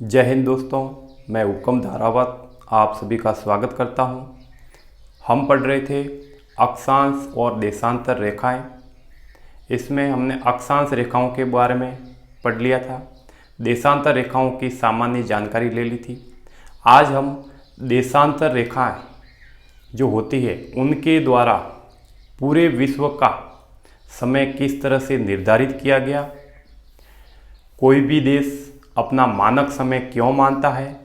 जय हिंद दोस्तों, मैं हुक्म धारावत आप सभी का स्वागत करता हूं। हम पढ़ रहे थे अक्षांश और देशांतर रेखाएं। इसमें हमने अक्षांश रेखाओं के बारे में पढ़ लिया था, देशांतर रेखाओं की सामान्य जानकारी ले ली थी। आज हम देशांतर रेखाएं जो होती है उनके द्वारा पूरे विश्व का समय किस तरह से निर्धारित किया गया, कोई भी देश अपना मानक समय क्यों मानता है,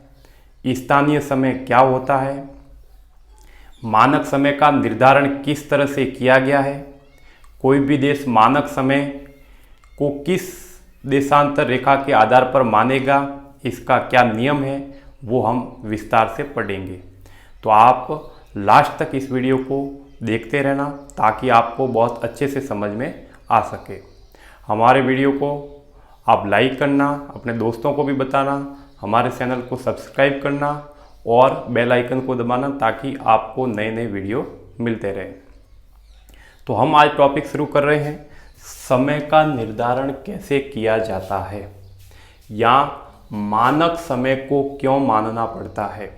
स्थानीय समय क्या होता है, मानक समय का निर्धारण किस तरह से किया गया है, कोई भी देश मानक समय को किस देशांतर रेखा के आधार पर मानेगा, इसका क्या नियम है, वो हम विस्तार से पढ़ेंगे। तो आप लास्ट तक इस वीडियो को देखते रहना ताकि आपको बहुत अच्छे से समझ में आ सके। हमारे वीडियो को आप लाइक करना, अपने दोस्तों को भी बताना, हमारे चैनल को सब्सक्राइब करना और बेल आइकन को दबाना ताकि आपको नए नए वीडियो मिलते रहें। तो हम आज टॉपिक शुरू कर रहे हैं, समय का निर्धारण कैसे किया जाता है या मानक समय को क्यों मानना पड़ता है।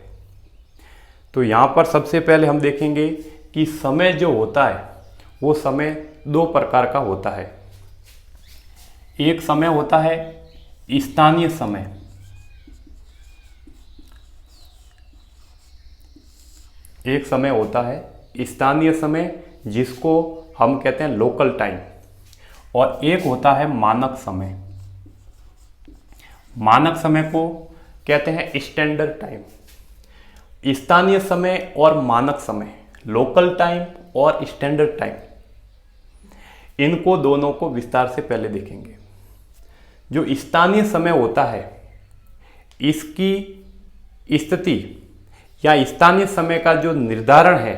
तो यहाँ पर सबसे पहले हम देखेंगे कि समय जो होता है वो समय दो प्रकार का होता है। एक समय होता है स्थानीय समय, एक समय होता है स्थानीय समय जिसको हम कहते हैं लोकल टाइम, और एक होता है मानक समय। मानक समय को कहते हैं स्टैंडर्ड टाइम। स्थानीय समय और मानक समय, लोकल टाइम और स्टैंडर्ड टाइम, इनको दोनों को विस्तार से पहले देखेंगे। जो स्थानीय समय होता है इसकी स्थिति या स्थानीय समय का जो निर्धारण है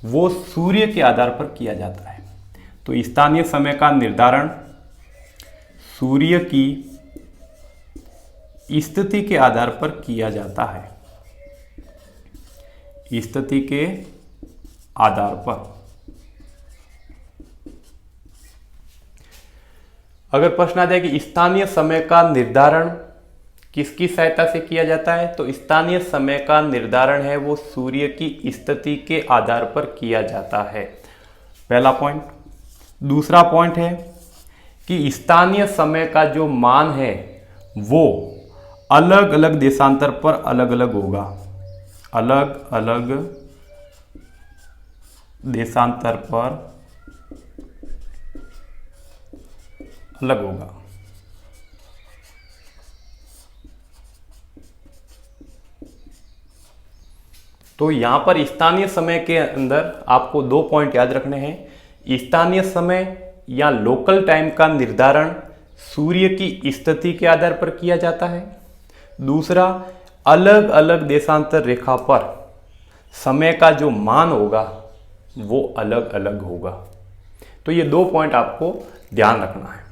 वो सूर्य के आधार पर किया जाता है। तो स्थानीय समय का निर्धारण सूर्य की स्थिति के आधार पर किया जाता है, स्थिति के आधार पर। अगर प्रश्न आ जाए कि स्थानीय समय का निर्धारण किसकी सहायता से किया जाता है, तो स्थानीय समय का निर्धारण है वो सूर्य की स्थिति के आधार पर किया जाता है, पहला पॉइंट। दूसरा पॉइंट है कि स्थानीय समय का जो मान है वो अलग अलग देशांतर पर अलग अलग होगा, अलग अलग देशांतर पर अलग होगा। तो यहां पर स्थानीय समय के अंदर आपको दो पॉइंट याद रखने हैं। स्थानीय समय या लोकल टाइम का निर्धारण सूर्य की स्थिति के आधार पर किया जाता है। दूसरा, अलग अलग देशांतर रेखा पर समय का जो मान होगा वो अलग अलग होगा। तो ये दो पॉइंट आपको ध्यान रखना है।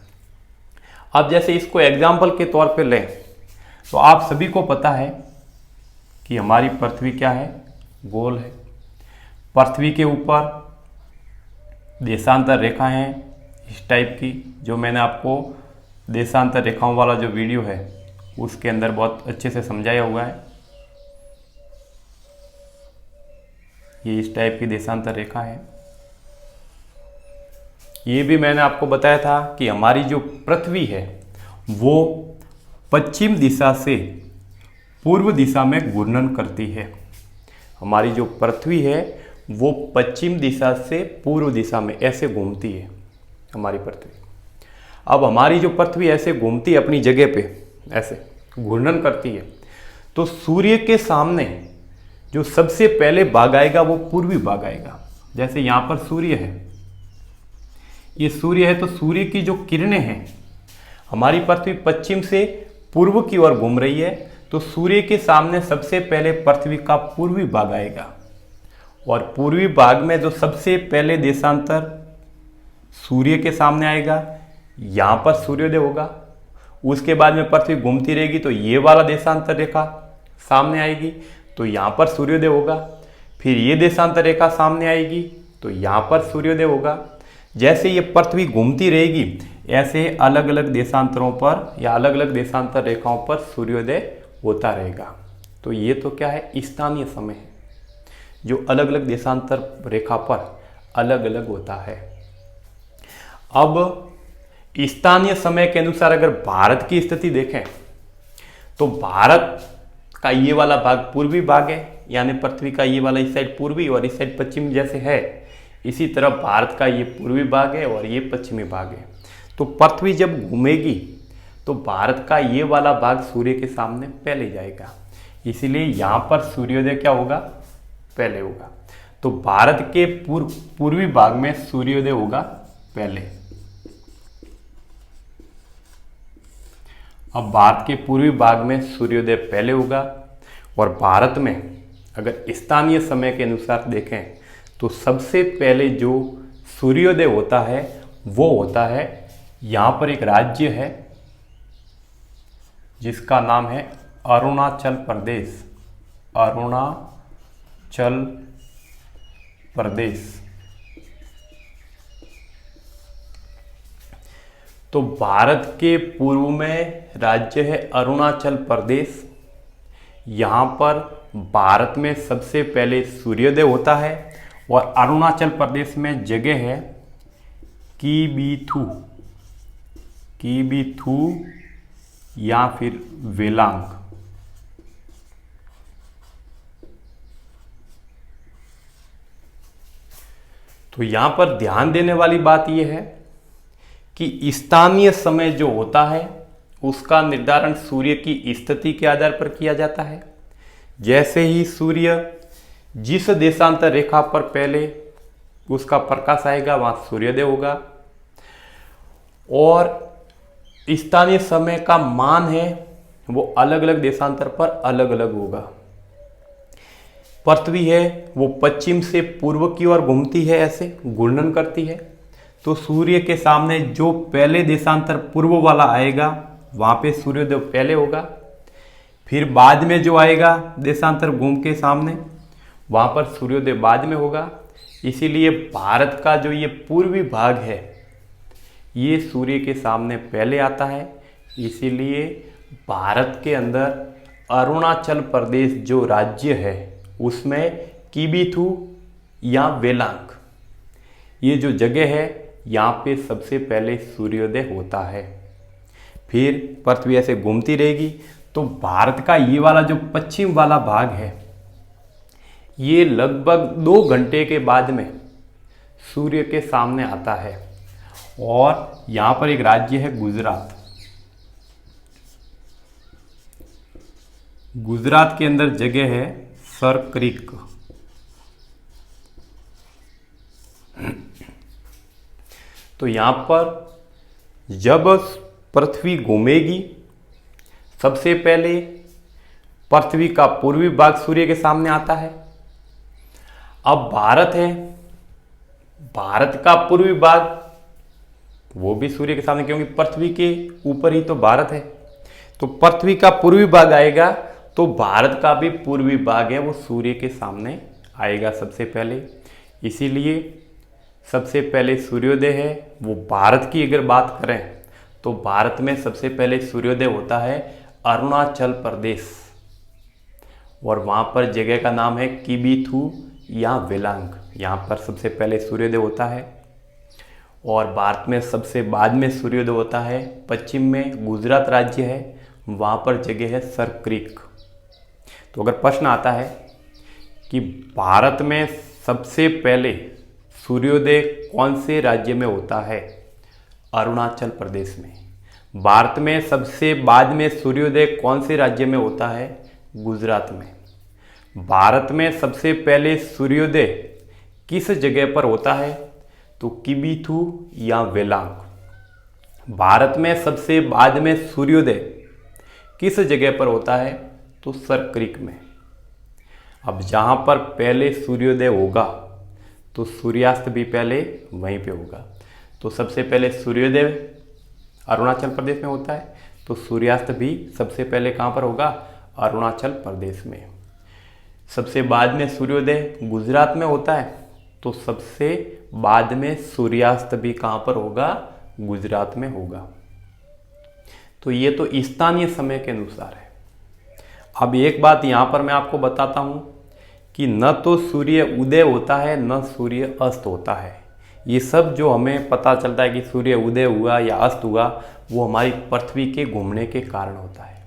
अब जैसे इसको एग्जाम्पल के तौर पे लें तो आप सभी को पता है कि हमारी पृथ्वी क्या है, गोल है। पृथ्वी के ऊपर देशांतर रेखाएं हैं इस टाइप की, जो मैंने आपको देशांतर रेखाओं वाला जो वीडियो है उसके अंदर बहुत अच्छे से समझाया हुआ है। ये इस टाइप की देशांतर रेखा है। ये भी मैंने आपको बताया था कि हमारी जो पृथ्वी है वो पश्चिम दिशा से पूर्व दिशा में घूर्णन करती है। हमारी जो पृथ्वी है वो पश्चिम दिशा से पूर्व दिशा में ऐसे घूमती है हमारी पृथ्वी। अब हमारी जो पृथ्वी ऐसे घूमती है अपनी जगह पे, ऐसे घूर्णन करती है, तो सूर्य के सामने जो सबसे पहले भाग आएगा वो पूर्वी भाग आएगा। जैसे यहाँ पर सूर्य है, ये सूर्य है, तो सूर्य की जो किरणें हैं, हमारी पृथ्वी पश्चिम से पूर्व की ओर घूम रही है, तो सूर्य के सामने सबसे पहले पृथ्वी का पूर्वी भाग आएगा, और पूर्वी भाग में जो सबसे पहले देशांतर सूर्य के सामने आएगा, यहाँ पर सूर्योदय होगा। उसके बाद में पृथ्वी घूमती रहेगी तो ये वाला देशांतर रेखा सामने आएगी, तो यहाँ पर सूर्योदय होगा। फिर ये देशांतर रेखा सामने आएगी तो यहाँ पर सूर्योदय होगा। जैसे ये पृथ्वी घूमती रहेगी ऐसे अलग अलग देशांतरों पर या अलग अलग देशांतर रेखाओं पर सूर्योदय होता रहेगा। तो ये तो क्या है, स्थानीय समय है, जो अलग अलग देशांतर रेखा पर अलग अलग होता है। अब स्थानीय समय के अनुसार अगर भारत की स्थिति देखें तो भारत का ये वाला भाग पूर्वी भाग है, यानी पृथ्वी का ये वाला इस साइड पूर्वी और इस साइड पश्चिम जैसे है, इसी तरह भारत का ये पूर्वी भाग है और ये पश्चिमी भाग है। तो पृथ्वी जब घूमेगी तो भारत का ये वाला भाग सूर्य के सामने पहले जाएगा, इसीलिए यहाँ पर सूर्योदय क्या होगा, पहले होगा। तो भारत के पूर्वी भाग में सूर्योदय होगा पहले। अब भारत के पूर्वी भाग में सूर्योदय पहले होगा और भारत में अगर स्थानीय समय के अनुसार देखें तो सबसे पहले जो सूर्योदय होता है वो होता है, यहाँ पर एक राज्य है जिसका नाम है अरुणाचल प्रदेश। अरुणाचल प्रदेश। तो भारत के पूर्व में राज्य है अरुणाचल प्रदेश। यहाँ पर भारत में सबसे पहले सूर्योदय होता है और अरुणाचल प्रदेश में जगह है कीबीथू या फिर वेलांग। तो यहाँ पर ध्यान देने वाली बात यह है कि स्थानीय समय जो होता है उसका निर्धारण सूर्य की स्थिति के आधार पर किया जाता है। जैसे ही सूर्य जिस देशांतर रेखा पर पहले उसका प्रकाश आएगा वहां सूर्योदय होगा, और स्थानीय समय का मान है वो अलग अलग देशांतर पर अलग अलग होगा। पृथ्वी है वो पश्चिम से पूर्व की ओर घूमती है, ऐसे घूर्णन करती है। तो सूर्य के सामने जो पहले देशांतर पूर्व वाला आएगा वहां पे सूर्योदय पहले होगा, फिर बाद में जो आएगा देशांतर घूम के सामने वहां पर सूर्योदय बाद में होगा। इसीलिए भारत का जो ये पूर्वी भाग है ये सूर्य के सामने पहले आता है। इसीलिए भारत के अंदर अरुणाचल प्रदेश जो राज्य है उसमें कीबीथू या वेलांग ये जो जगह है यहाँ पे सबसे पहले सूर्योदय होता है। फिर पृथ्वी ऐसे घूमती रहेगी तो भारत का ये वाला जो पश्चिम वाला भाग है ये लगभग 2 घंटे के बाद में सूर्य के सामने आता है। और यहाँ पर एक राज्य है गुजरात। गुजरात के अंदर जगह है सर क्रीक। तो यहाँ पर जब पृथ्वी घूमेगी सबसे पहले पृथ्वी का पूर्वी भाग सूर्य के सामने आता है। अब भारत है, भारत का पूर्वी भाग वो भी सूर्य के सामने, क्योंकि पृथ्वी के ऊपर ही तो भारत है। तो पृथ्वी का पूर्वी भाग आएगा तो भारत का भी पूर्वी भाग है वो सूर्य के सामने आएगा सबसे पहले। इसीलिए सबसे पहले सूर्योदय है वो भारत की अगर बात करें तो भारत में सबसे पहले सूर्योदय होता है अरुणाचल प्रदेश, और वहाँ पर जगह का नाम है कीबीथू या वेलांग। यहाँ पर सबसे पहले सूर्योदय होता है। और भारत में सबसे बाद में सूर्योदय होता है पश्चिम में गुजरात राज्य है, वहाँ पर जगह है सर क्रीक। तो अगर प्रश्न आता है कि भारत में सबसे पहले सूर्योदय कौन से राज्य में होता है, अरुणाचल प्रदेश में। भारत में सबसे बाद में सूर्योदय कौन से राज्य में होता है, गुजरात में। भारत में सबसे पहले सूर्योदय किस जगह पर होता है, तो कीबीथू या वेलांग। भारत में सबसे बाद में सूर्योदय किस जगह पर होता है, तो सर क्रीक में। अब जहाँ पर पहले सूर्योदय होगा तो सूर्यास्त भी पहले वहीं पे होगा। तो सबसे पहले सूर्योदय अरुणाचल प्रदेश में होता है, तो सूर्यास्त भी सबसे पहले कहाँ पर होगा, अरुणाचल प्रदेश में। सबसे बाद में सूर्योदय गुजरात में होता है, तो सबसे बाद में सूर्यास्त भी कहाँ पर होगा, गुजरात में होगा। तो ये तो स्थानीय समय के अनुसार है। अब एक बात यहाँ पर मैं आपको बताता हूँ कि न तो सूर्य उदय होता है न सूर्य अस्त होता है। ये सब जो हमें पता चलता है कि सूर्य उदय हुआ या अस्त हुआ, वो हमारी पृथ्वी के घूमने के कारण होता है।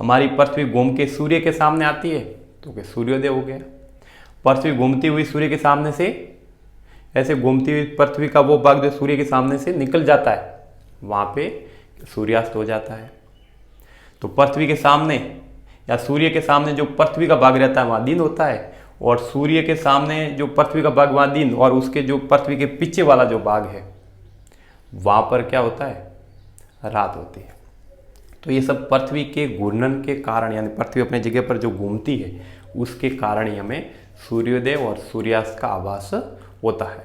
हमारी पृथ्वी घूम के सूर्य के सामने आती है तो क्या सूर्योदय हो गया। पृथ्वी घूमती हुई सूर्य के सामने से, ऐसे घूमती हुई पृथ्वी का वो भाग जो सूर्य के सामने से निकल जाता है, वहाँ पे सूर्यास्त हो जाता है। तो पृथ्वी के सामने या सूर्य के सामने जो पृथ्वी का भाग रहता है वहाँ दिन होता है, और सूर्य के सामने जो पृथ्वी का भाग वहाँ दिन, और उसके जो पृथ्वी के पीछे वाला जो भाग है वहाँ पर क्या होता है, रात होती है। तो ये सब पृथ्वी के घूर्णन के कारण, यानी पृथ्वी अपने जगह पर जो घूमती है उसके कारण ही हमें सूर्योदय और सूर्यास्त का आभास होता है।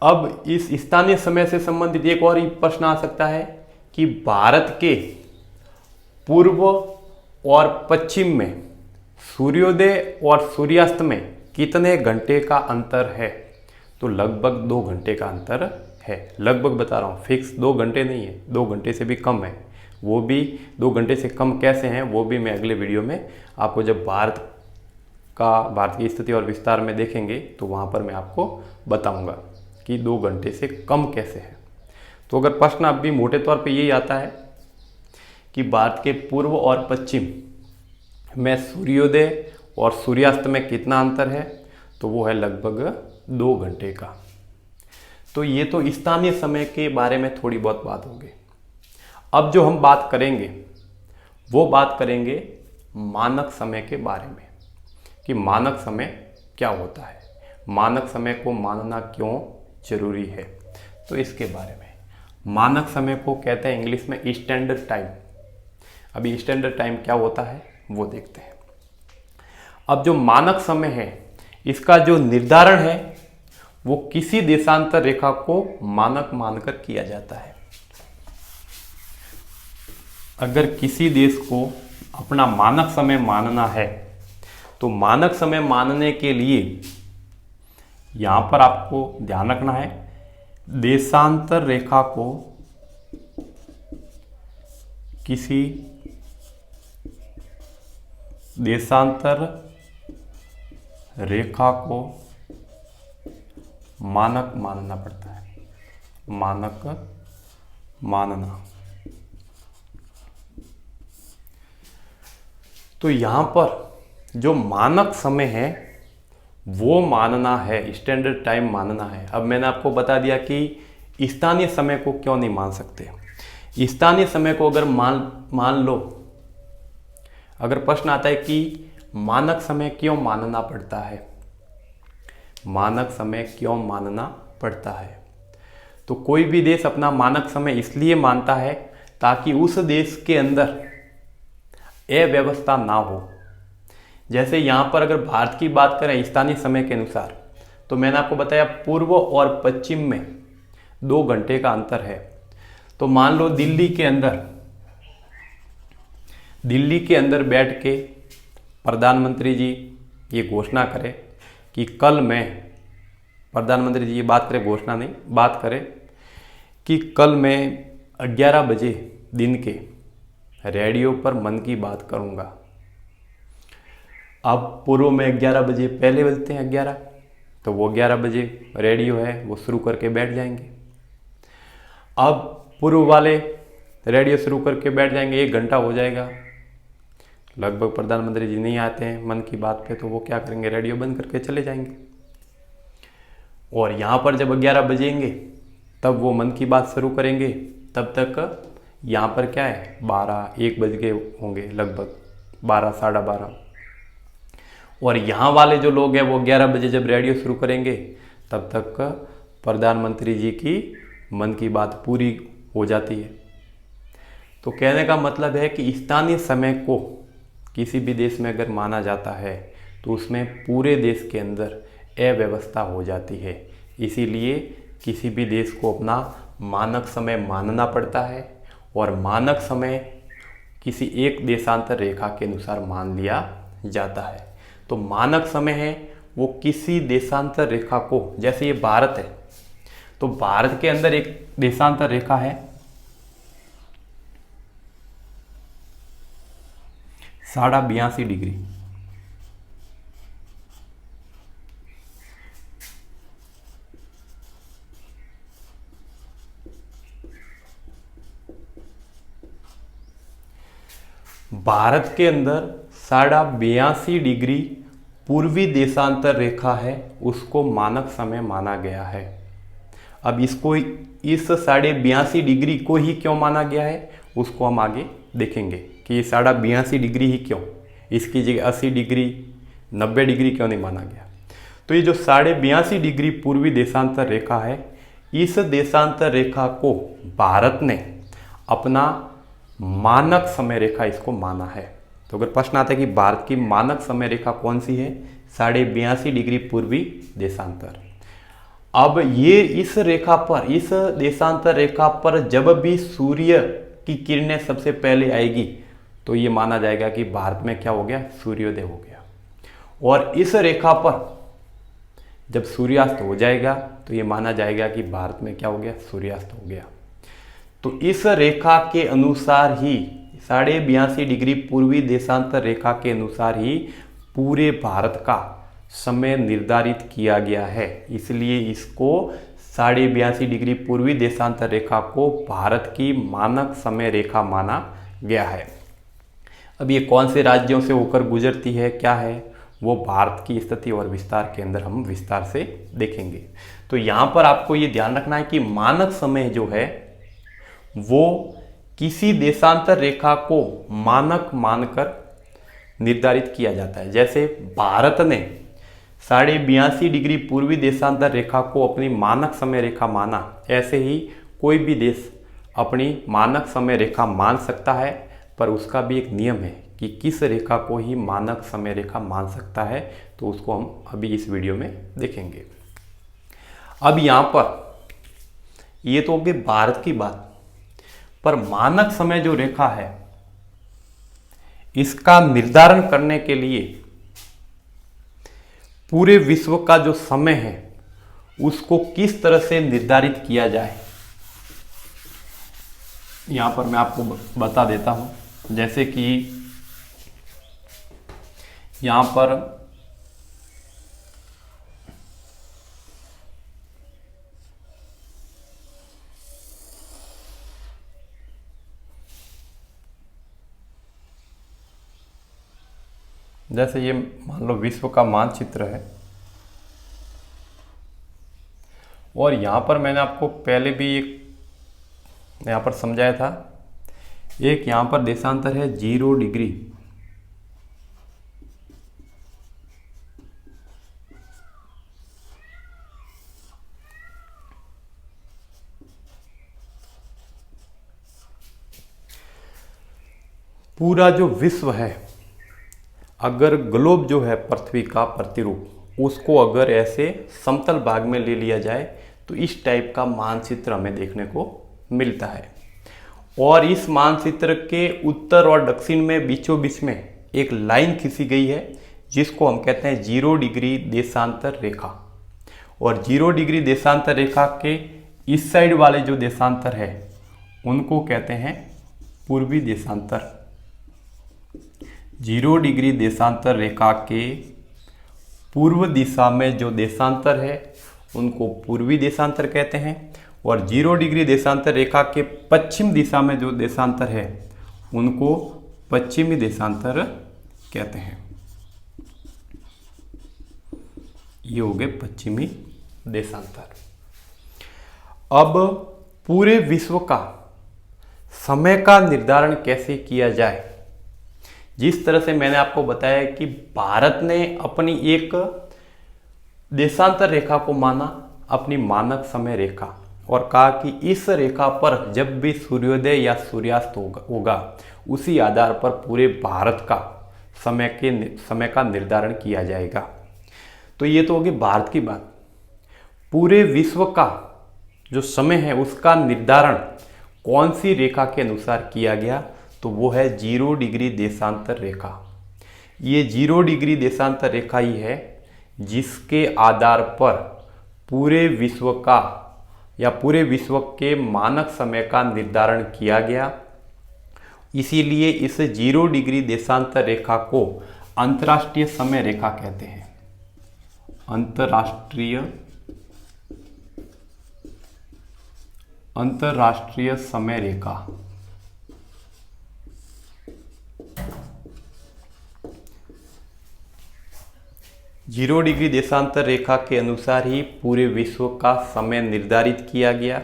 अब इस स्थानीय समय से संबंधित एक और ही प्रश्न आ सकता है कि भारत के पूर्व और पश्चिम में सूर्योदय और सूर्यास्त में कितने घंटे का अंतर है। तो लगभग 2 घंटे का अंतर है। लगभग बता रहा हूँ, फिक्स 2 घंटे नहीं है, 2 घंटे से भी कम है। वो भी 2 घंटे से कम कैसे हैं वो भी मैं अगले वीडियो में आपको, जब भारत की स्थिति और विस्तार में देखेंगे तो वहाँ पर मैं आपको बताऊँगा कि 2 घंटे से कम कैसे है। तो अगर प्रश्न अब भी मोटे तौर पे यही आता है कि भारत के पूर्व और पश्चिम में सूर्योदय और सूर्यास्त में कितना अंतर है, तो वो है लगभग 2 घंटे का। तो ये तो स्थानीय समय के बारे में थोड़ी बहुत बात होगी। अब जो हम बात करेंगे वो बात करेंगे मानक समय के बारे में, कि मानक समय क्या होता है, मानक समय को मानना क्यों जरूरी है। तो इसके बारे में, मानक समय को कहते हैं इंग्लिश में स्टैंडर्ड टाइम। अभी स्टैंडर्ड टाइम क्या होता है वो देखते हैं। अब जो मानक समय है इसका जो निर्धारण है वो किसी देशांतर रेखा को मानक मानकर किया जाता है। अगर किसी देश को अपना मानक समय मानना है तो मानक समय मानने के लिए यहां पर आपको ध्यान रखना है, देशांतर रेखा को किसी देशांतर रेखा को मानक मानना पड़ता है। मानक मानना, तो यहां पर जो मानक समय है वो मानना है, स्टैंडर्ड टाइम मानना है। अब मैंने आपको बता दिया कि स्थानीय समय को क्यों नहीं मान सकते। स्थानीय समय को अगर मान लो, अगर प्रश्न आता है कि मानक समय क्यों मानना पड़ता है, मानक समय क्यों मानना पड़ता है, तो कोई भी देश अपना मानक समय इसलिए मानता है ताकि उस देश के अंदर अव्यवस्था ना हो। जैसे यहाँ पर अगर भारत की बात करें स्थानीय समय के अनुसार, तो मैंने आपको बताया पूर्व और पश्चिम में 2 घंटे का अंतर है। तो मान लो दिल्ली के अंदर बैठ के प्रधानमंत्री जी ये घोषणा करें कि कल मैं, प्रधानमंत्री जी ये बात करें, घोषणा नहीं, बात करें कि कल मैं 11 बजे दिन के रेडियो पर मन की बात करूंगा। अब पूर्व में 11 बजे पहले बजते हैं 11, तो वो 11 बजे रेडियो है वो शुरू करके बैठ जाएंगे। अब पूर्व वाले रेडियो शुरू करके बैठ जाएंगे, 1 घंटा हो जाएगा, लगभग प्रधानमंत्री जी नहीं आते हैं मन की बात पे, तो वो क्या करेंगे, रेडियो बंद करके चले जाएंगे। और यहाँ पर जब 11 बजेंगे तब वो मन की बात शुरू करेंगे, तब तक यहाँ पर क्या है 12-1 बज गए होंगे, लगभग 12 साढ़े 12। और यहाँ वाले जो लोग हैं वो 11 बजे जब रेडियो शुरू करेंगे तब तक प्रधानमंत्री जी की मन की बात पूरी हो जाती है। तो कहने का मतलब है कि स्थानीय समय को किसी भी देश में अगर माना जाता है तो उसमें पूरे देश के अंदर अव्यवस्था हो जाती है। इसीलिए किसी भी देश को अपना मानक समय मानना पड़ता है, और मानक समय किसी एक देशांतर रेखा के अनुसार मान लिया जाता है। तो मानक समय है वो किसी देशांतर रेखा को, जैसे ये भारत है तो भारत के अंदर एक देशांतर रेखा है, 82.5 डिग्री। भारत के अंदर 82.5 डिग्री पूर्वी देशांतर रेखा है, उसको मानक समय माना गया है। अब इसको इस 82.5 डिग्री को ही क्यों माना गया है उसको हम आगे देखेंगे कि ये 82.5 डिग्री ही क्यों, इसकी जगह 80 डिग्री 90 डिग्री क्यों नहीं माना गया। तो ये जो 82.5 डिग्री पूर्वी देशांतर रेखा है, इस देशांतर रेखा को भारत ने अपना मानक समय रेखा इसको माना है। तो अगर प्रश्न आता है कि भारत की मानक समय रेखा कौन सी है, 82.5 डिग्री पूर्वी देशांतर। अब ये इस रेखा पर, इस देशांतर रेखा पर जब भी सूर्य की किरणें सबसे पहले आएगी तो ये माना जाएगा कि भारत में क्या हो गया, सूर्योदय हो गया। और इस रेखा पर जब सूर्यास्त हो जाएगा तो ये माना जाएगा कि भारत में क्या हो गया, सूर्यास्त हो गया। तो इस रेखा के अनुसार ही 82.5 डिग्री पूर्वी देशांतर रेखा के अनुसार ही पूरे भारत का समय निर्धारित किया गया है। इसलिए इसको 82.5 डिग्री पूर्वी देशांतर रेखा को भारत की मानक समय रेखा माना गया है। अब ये कौन से राज्यों से होकर गुजरती है, क्या है, वो भारत की स्थिति और विस्तार के अंदर हम विस्तार से देखेंगे। तो यहाँ पर आपको ये ध्यान रखना है कि मानक समय जो है वो किसी देशांतर रेखा को मानक मानकर निर्धारित किया जाता है। जैसे भारत ने 82.5 डिग्री पूर्वी देशांतर रेखा को अपनी मानक समय रेखा माना, ऐसे ही कोई भी देश अपनी मानक समय रेखा मान सकता है, पर उसका भी एक नियम है कि किस रेखा को ही मानक समय रेखा मान सकता है। तो उसको हम अभी इस वीडियो में देखेंगे। अब यहाँ पर ये तो होगी भारत की बात, पर मानक समय जो रेखा है इसका निर्धारण करने के लिए पूरे विश्व का जो समय है उसको किस तरह से निर्धारित किया जाए, यहां पर मैं आपको बता देता हूं। जैसे कि यहां पर जैसे ये मान लो विश्व का मानचित्र है, और यहाँ पर मैंने आपको पहले भी एक यहाँ पर समझाया था, एक यहाँ पर देशांतर है 0 डिग्री, पूरा जो विश्व है, अगर ग्लोब जो है पृथ्वी का प्रतिरूप, उसको अगर ऐसे समतल भाग में ले लिया जाए तो इस टाइप का मानचित्र हमें देखने को मिलता है। और इस मानचित्र के उत्तर और दक्षिण में बीचों बीच में एक लाइन खींची गई है जिसको हम कहते हैं 0 डिग्री देशांतर रेखा। और 0 डिग्री देशांतर रेखा के इस साइड वाले जो देशांतर है उनको कहते हैं पूर्वी देशांतर। 0 डिग्री देशांतर रेखा के पूर्व दिशा में जो देशांतर है उनको पूर्वी देशांतर कहते हैं, और 0 डिग्री देशांतर रेखा के पश्चिम दिशा में जो देशांतर है उनको पश्चिमी देशांतर कहते हैं। ये हो गए पश्चिमी देशांतर। अब पूरे विश्व का समय का निर्धारण कैसे किया जाए, जिस तरह से मैंने आपको बताया कि भारत ने अपनी एक देशांतर रेखा को माना अपनी मानक समय रेखा, और कहा कि इस रेखा पर जब भी सूर्योदय या सूर्यास्त होगा उसी आधार पर पूरे भारत का समय का निर्धारण किया जाएगा। तो ये तो होगी भारत की बात। पूरे विश्व का जो समय है उसका निर्धारण कौन सी रेखा के अनुसार किया गया, तो वो है 0 डिग्री देशांतर रेखा। ये 0 डिग्री देशांतर रेखा ही है जिसके आधार पर पूरे विश्व का या पूरे विश्व के मानक समय का निर्धारण किया गया। इसीलिए इस 0 डिग्री देशांतर रेखा को अंतर्राष्ट्रीय समय रेखा कहते हैं। अंतर्राष्ट्रीय समय रेखा। जीरो डिग्री देशांतर रेखा के अनुसार ही पूरे विश्व का समय निर्धारित किया गया।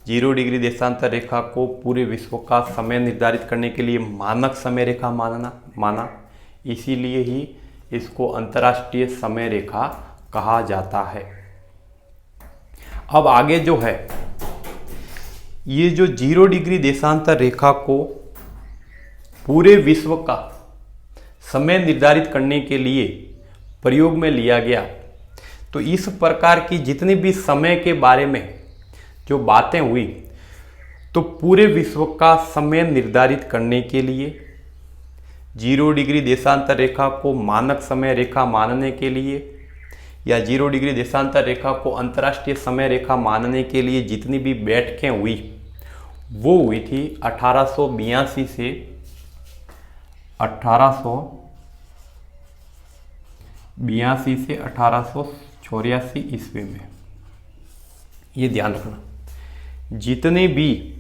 0 डिग्री देशांतर रेखा को पूरे विश्व का समय निर्धारित करने के लिए मानक समय रेखा माना, इसीलिए ही इसको अंतर्राष्ट्रीय समय रेखा कहा जाता है। अब आगे जो है, ये जो 0 डिग्री देशांतर रेखा को पूरे विश्व का समय निर्धारित करने के लिए प्रयोग में लिया गया, तो इस प्रकार की जितनी भी समय के बारे में जो बातें हुई, तो पूरे विश्व का समय निर्धारित करने के लिए 0 डिग्री देशांतर रेखा को मानक समय रेखा मानने के लिए या 0 डिग्री देशांतर रेखा को अंतर्राष्ट्रीय समय रेखा मानने के लिए जितनी भी बैठकें हुई, वो हुई थी 1882 से 1884 ईस्वी में। ये ध्यान रखना, जितने भी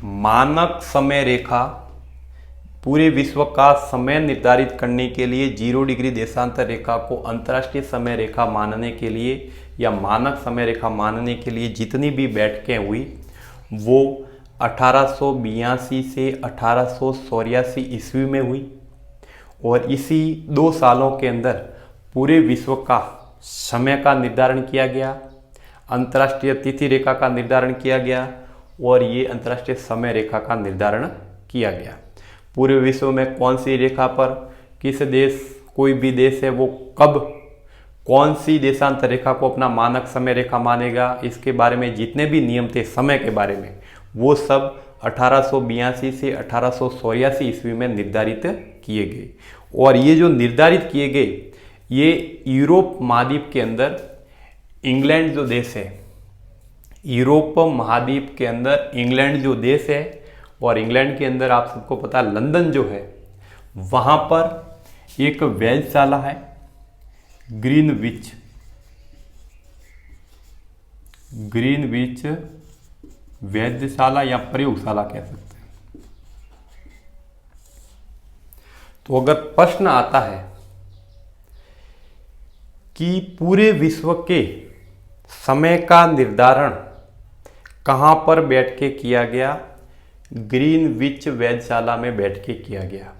मानक समय रेखा पूरे विश्व का समय निर्धारित करने के लिए 0 डिग्री देशांतर रेखा को अंतर्राष्ट्रीय समय रेखा मानने के लिए या मानक समय रेखा मानने के लिए जितनी भी बैठकें हुई, वो 1882 से 1884 ईस्वी में हुई। और इसी 2 सालों के अंदर पूरे विश्व का समय का निर्धारण किया गया, अंतर्राष्ट्रीय तिथि रेखा का निर्धारण किया गया और ये अंतर्राष्ट्रीय समय रेखा का निर्धारण किया गया। पूरे विश्व में कौन सी रेखा पर किस देश, कोई भी देश है, वो कब कौन सी देशांतर रेखा को अपना मानक समय रेखा मानेगा, इसके बारे में जितने भी नियम थे समय के बारे में, वो सब 1882 से 1884 ईस्वी में निर्धारित किए गए। और ये जो निर्धारित किए गए, ये यूरोप महाद्वीप के अंदर इंग्लैंड जो देश है, यूरोप महाद्वीप के अंदर इंग्लैंड जो देश है, और इंग्लैंड के अंदर आप सबको पता लंदन जो है, वहाँ पर एक वेधशाला है, ग्रीनविच वेधशाला या प्रयोगशाला कह सकते हैं। तो अगर प्रश्न आता है कि पूरे विश्व के समय का निर्धारण कहाँ पर बैठ के किया गया, ग्रीनविच वेधशाला में बैठ के किया गया।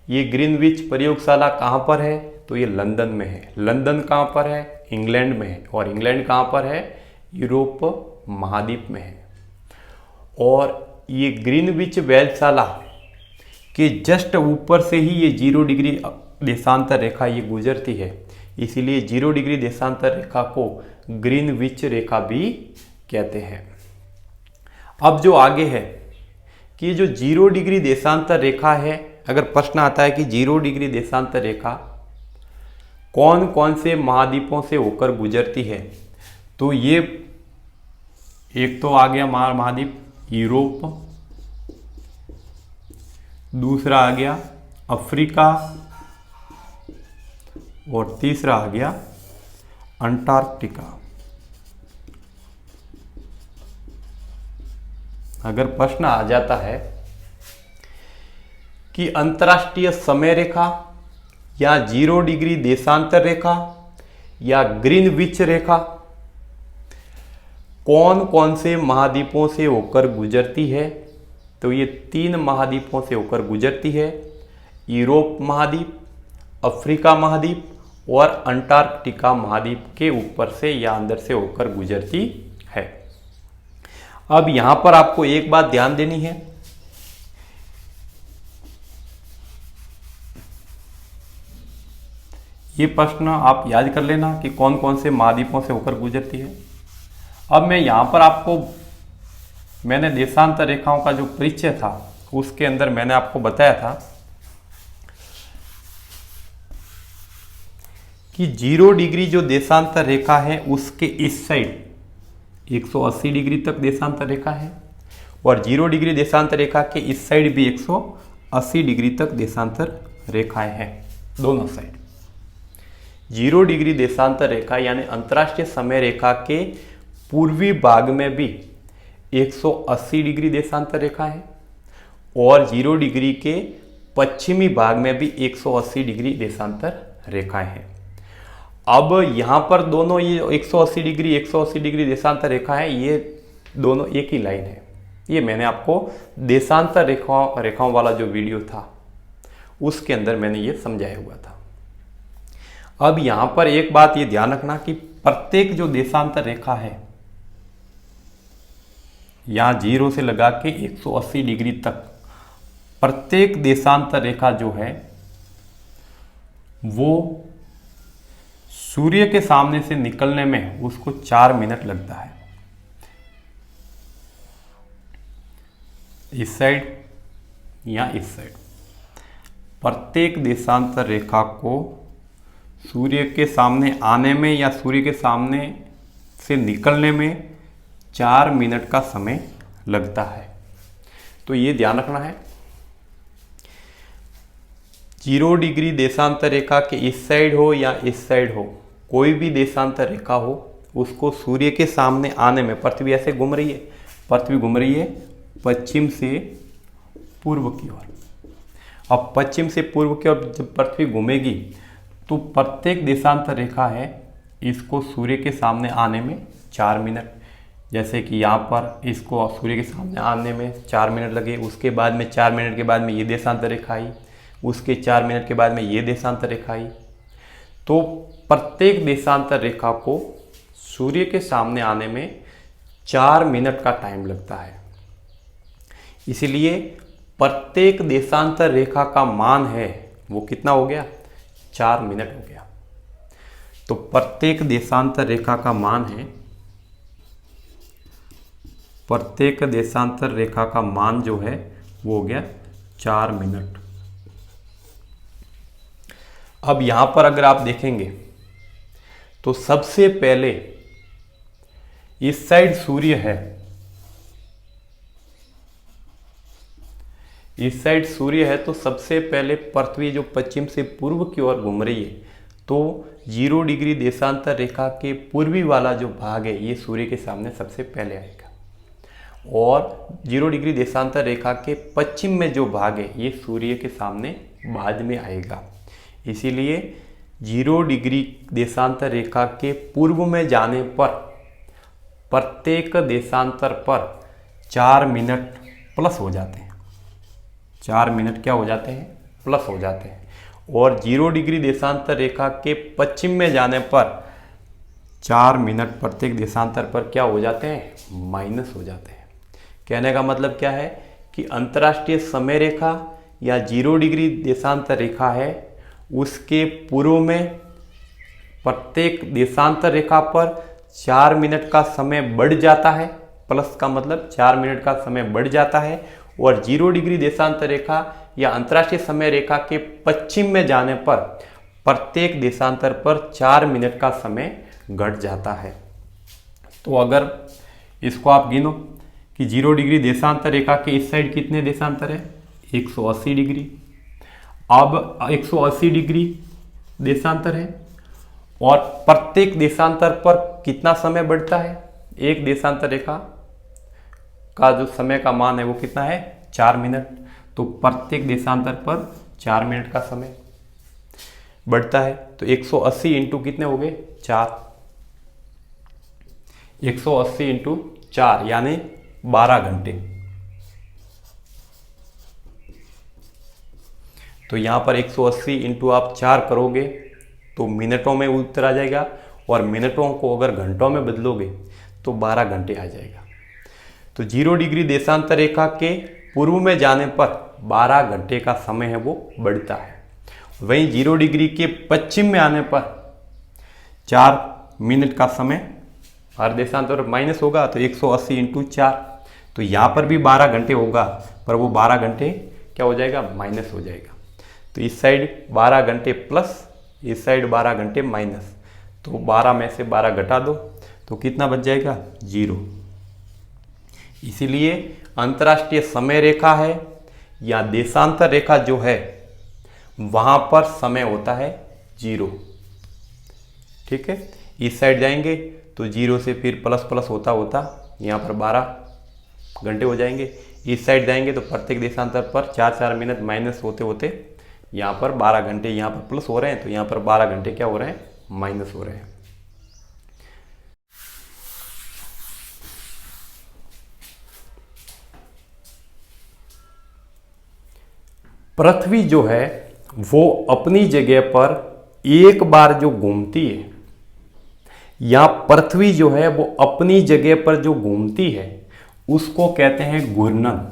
ये ग्रीनविच प्रयोगशाला कहाँ पर है, तो ये लंदन में है। लंदन कहाँ पर है, इंग्लैंड में है। और इंग्लैंड कहाँ पर है, यूरोप महाद्वीप में है। और ये ग्रीनविच वेधशाला के जस्ट ऊपर से ही ये 0 डिग्री देशांतर रेखा ये गुजरती है, इसीलिए 0 डिग्री देशांतर रेखा को ग्रीनविच रेखा भी कहते हैं। अब जो आगे है कि जो 0 डिग्री देशांतर रेखा है, अगर प्रश्न आता है कि 0 डिग्री देशांतर रेखा कौन कौन से महाद्वीपों से होकर गुजरती है, तो ये एक तो आ गया महाद्वीप यूरोप, दूसरा आ गया अफ्रीका और तीसरा आ गया अंटार्कटिका। अगर प्रश्न आ जाता है कि अंतर्राष्ट्रीय समय रेखा या 0 डिग्री देशांतर रेखा या ग्रीनविच रेखा कौन कौन से महाद्वीपों से होकर गुजरती है, तो ये 3 महाद्वीपों से होकर गुजरती है, यूरोप महाद्वीप, अफ्रीका महाद्वीप और अंटार्कटिका महाद्वीप के ऊपर से या अंदर से होकर गुजरती है। अब यहां पर आपको एक बात ध्यान देनी है, ये प्रश्न आप याद कर लेना कि कौन कौन से महाद्वीपों से होकर गुजरती है। अब मैं यहां पर आपको, मैंने देशांतर रेखाओं का जो परिचय था उसके अंदर मैंने आपको बताया था कि 0 डिग्री जो देशांतर रेखा है उसके इस साइड 180 डिग्री तक देशांतर रेखा है और 0 डिग्री देशांतर रेखा के इस साइड भी 180 डिग्री तक देशांतर रेखाएं हैं दोनों साइड। 0 डिग्री देशांतर रेखा यानी अंतर्राष्ट्रीय समय रेखा के पूर्वी भाग में भी 180 डिग्री देशांतर रेखा है और 0 डिग्री के पश्चिमी भाग में भी 180 डिग्री देशांतर रेखाएं हैं। अब यहाँ पर दोनों ये 180 डिग्री देशांतर रेखा है, ये दोनों एक ही लाइन है। ये मैंने आपको देशांतर रेखाओं वाला जो वीडियो था उसके अंदर मैंने ये समझाया हुआ था। अब यहाँ पर एक बात ये ध्यान रखना कि प्रत्येक जो देशांतर रेखा है यहाँ 0 से लगा के 180 डिग्री तक प्रत्येक देशांतर रेखा जो है वो सूर्य के सामने से निकलने में उसको 4 मिनट लगता है। इस साइड या इस साइड प्रत्येक देशांतर रेखा को सूर्य के सामने आने में या सूर्य के सामने से निकलने में 4 मिनट का समय लगता है। तो ये ध्यान रखना है। 0 डिग्री देशांतर रेखा के इस साइड हो या इस साइड हो, कोई भी देशांतर रेखा हो, उसको सूर्य के सामने आने में, पृथ्वी ऐसे घूम रही है, पृथ्वी घूम रही है पश्चिम से पूर्व की ओर। अब पश्चिम से पूर्व की ओर जब पृथ्वी घूमेगी तो प्रत्येक देशांतर रेखा है इसको सूर्य के सामने आने में 4 मिनट, जैसे कि यहाँ पर इसको सूर्य के सामने आने में 4 मिनट लगे, उसके बाद में 4 मिनट के बाद में ये देशांतर रेखा आई, उसके 4 मिनट के बाद में ये देशांतर रेखा आई। तो प्रत्येक देशांतर रेखा को सूर्य के सामने आने में 4 मिनट का टाइम लगता है। इसीलिए प्रत्येक देशांतर रेखा का मान है वो कितना हो गया, 4 मिनट हो गया। तो प्रत्येक देशांतर रेखा का मान है, प्रत्येक देशांतर रेखा का मान जो है वो हो गया 4 मिनट। अब यहां पर अगर आप देखेंगे तो सबसे पहले इस साइड सूर्य है, इस साइड सूर्य है, तो सबसे पहले पृथ्वी जो पश्चिम से पूर्व की ओर घूम रही है, तो 0 डिग्री देशांतर रेखा के पूर्वी वाला जो भाग है ये सूर्य के सामने सबसे पहले आएगा और 0 डिग्री देशांतर रेखा के पश्चिम में जो भाग है ये सूर्य के सामने बाद में आएगा। इसीलिए 0 डिग्री देशांतर रेखा के पूर्व में जाने पर प्रत्येक देशांतर पर 4 मिनट प्लस हो जाते हैं, 4 मिनट क्या हो जाते हैं, प्लस हो जाते हैं। और 0 डिग्री देशांतर रेखा के पश्चिम में जाने पर 4 मिनट प्रत्येक देशांतर पर क्या हो जाते हैं, माइनस हो जाते हैं। कहने का मतलब क्या है कि अंतर्राष्ट्रीय समय रेखा या 0 डिग्री देशांतर रेखा है उसके पूर्व में प्रत्येक देशांतर रेखा पर 4 मिनट का समय बढ़ जाता है, प्लस का मतलब 4 मिनट का समय बढ़ जाता है। और 0 डिग्री देशांतर रेखा या अंतर्राष्ट्रीय समय रेखा के पश्चिम में जाने पर प्रत्येक देशांतर पर 4 मिनट का समय घट जाता है। तो अगर इसको आप गिनो कि 0 डिग्री देशांतर रेखा के इस साइड कितने देशांतर है, 180 डिग्री। अब 180 डिग्री देशांतर है और प्रत्येक देशांतर पर कितना समय बढ़ता है, एक देशांतर रेखा का जो समय का मान है वो कितना है, 4 मिनट। तो प्रत्येक देशांतर पर 4 मिनट का समय बढ़ता है। तो 180 इंटू कितने हो गए, 4, 180 इंटू 4 यानी 12 घंटे। तो यहां पर 180 इंटू आप 4 करोगे तो मिनटों में उत्तर आ जाएगा और मिनटों को अगर घंटों में बदलोगे तो 12 घंटे आ जाएगा। तो 0 डिग्री देशांतर रेखा के पूर्व में जाने पर 12 घंटे का समय है वो बढ़ता है। वहीं 0 डिग्री के पश्चिम में आने पर 4 मिनट का समय हर देशांतर पर माइनस होगा, तो 180 इंटू 4, तो यहाँ पर भी 12 घंटे होगा पर वो 12 घंटे क्या हो जाएगा, माइनस हो जाएगा। तो इस साइड 12 घंटे प्लस, इस साइड 12 घंटे माइनस, तो 12 में से 12 घटा दो तो कितना बच जाएगा, 0। इसीलिए अंतर्राष्ट्रीय समय रेखा है या देशांतर रेखा जो है वहां पर समय होता है 0। ठीक है, इस साइड जाएंगे तो 0 से फिर प्लस प्लस होता होता यहाँ पर 12 घंटे हो जाएंगे। इस साइड जाएंगे तो प्रत्येक देशांतर पर 4-4 मिनट माइनस होते होते यहाँ पर 12 घंटे, यहाँ पर प्लस हो रहे हैं तो यहाँ पर 12 घंटे क्या हो रहे हैं, माइनस हो रहे हैं। पृथ्वी जो है वो अपनी जगह पर एक बार जो घूमती है, या पृथ्वी जो है वो अपनी जगह पर जो घूमती है उसको कहते हैं घूर्णन।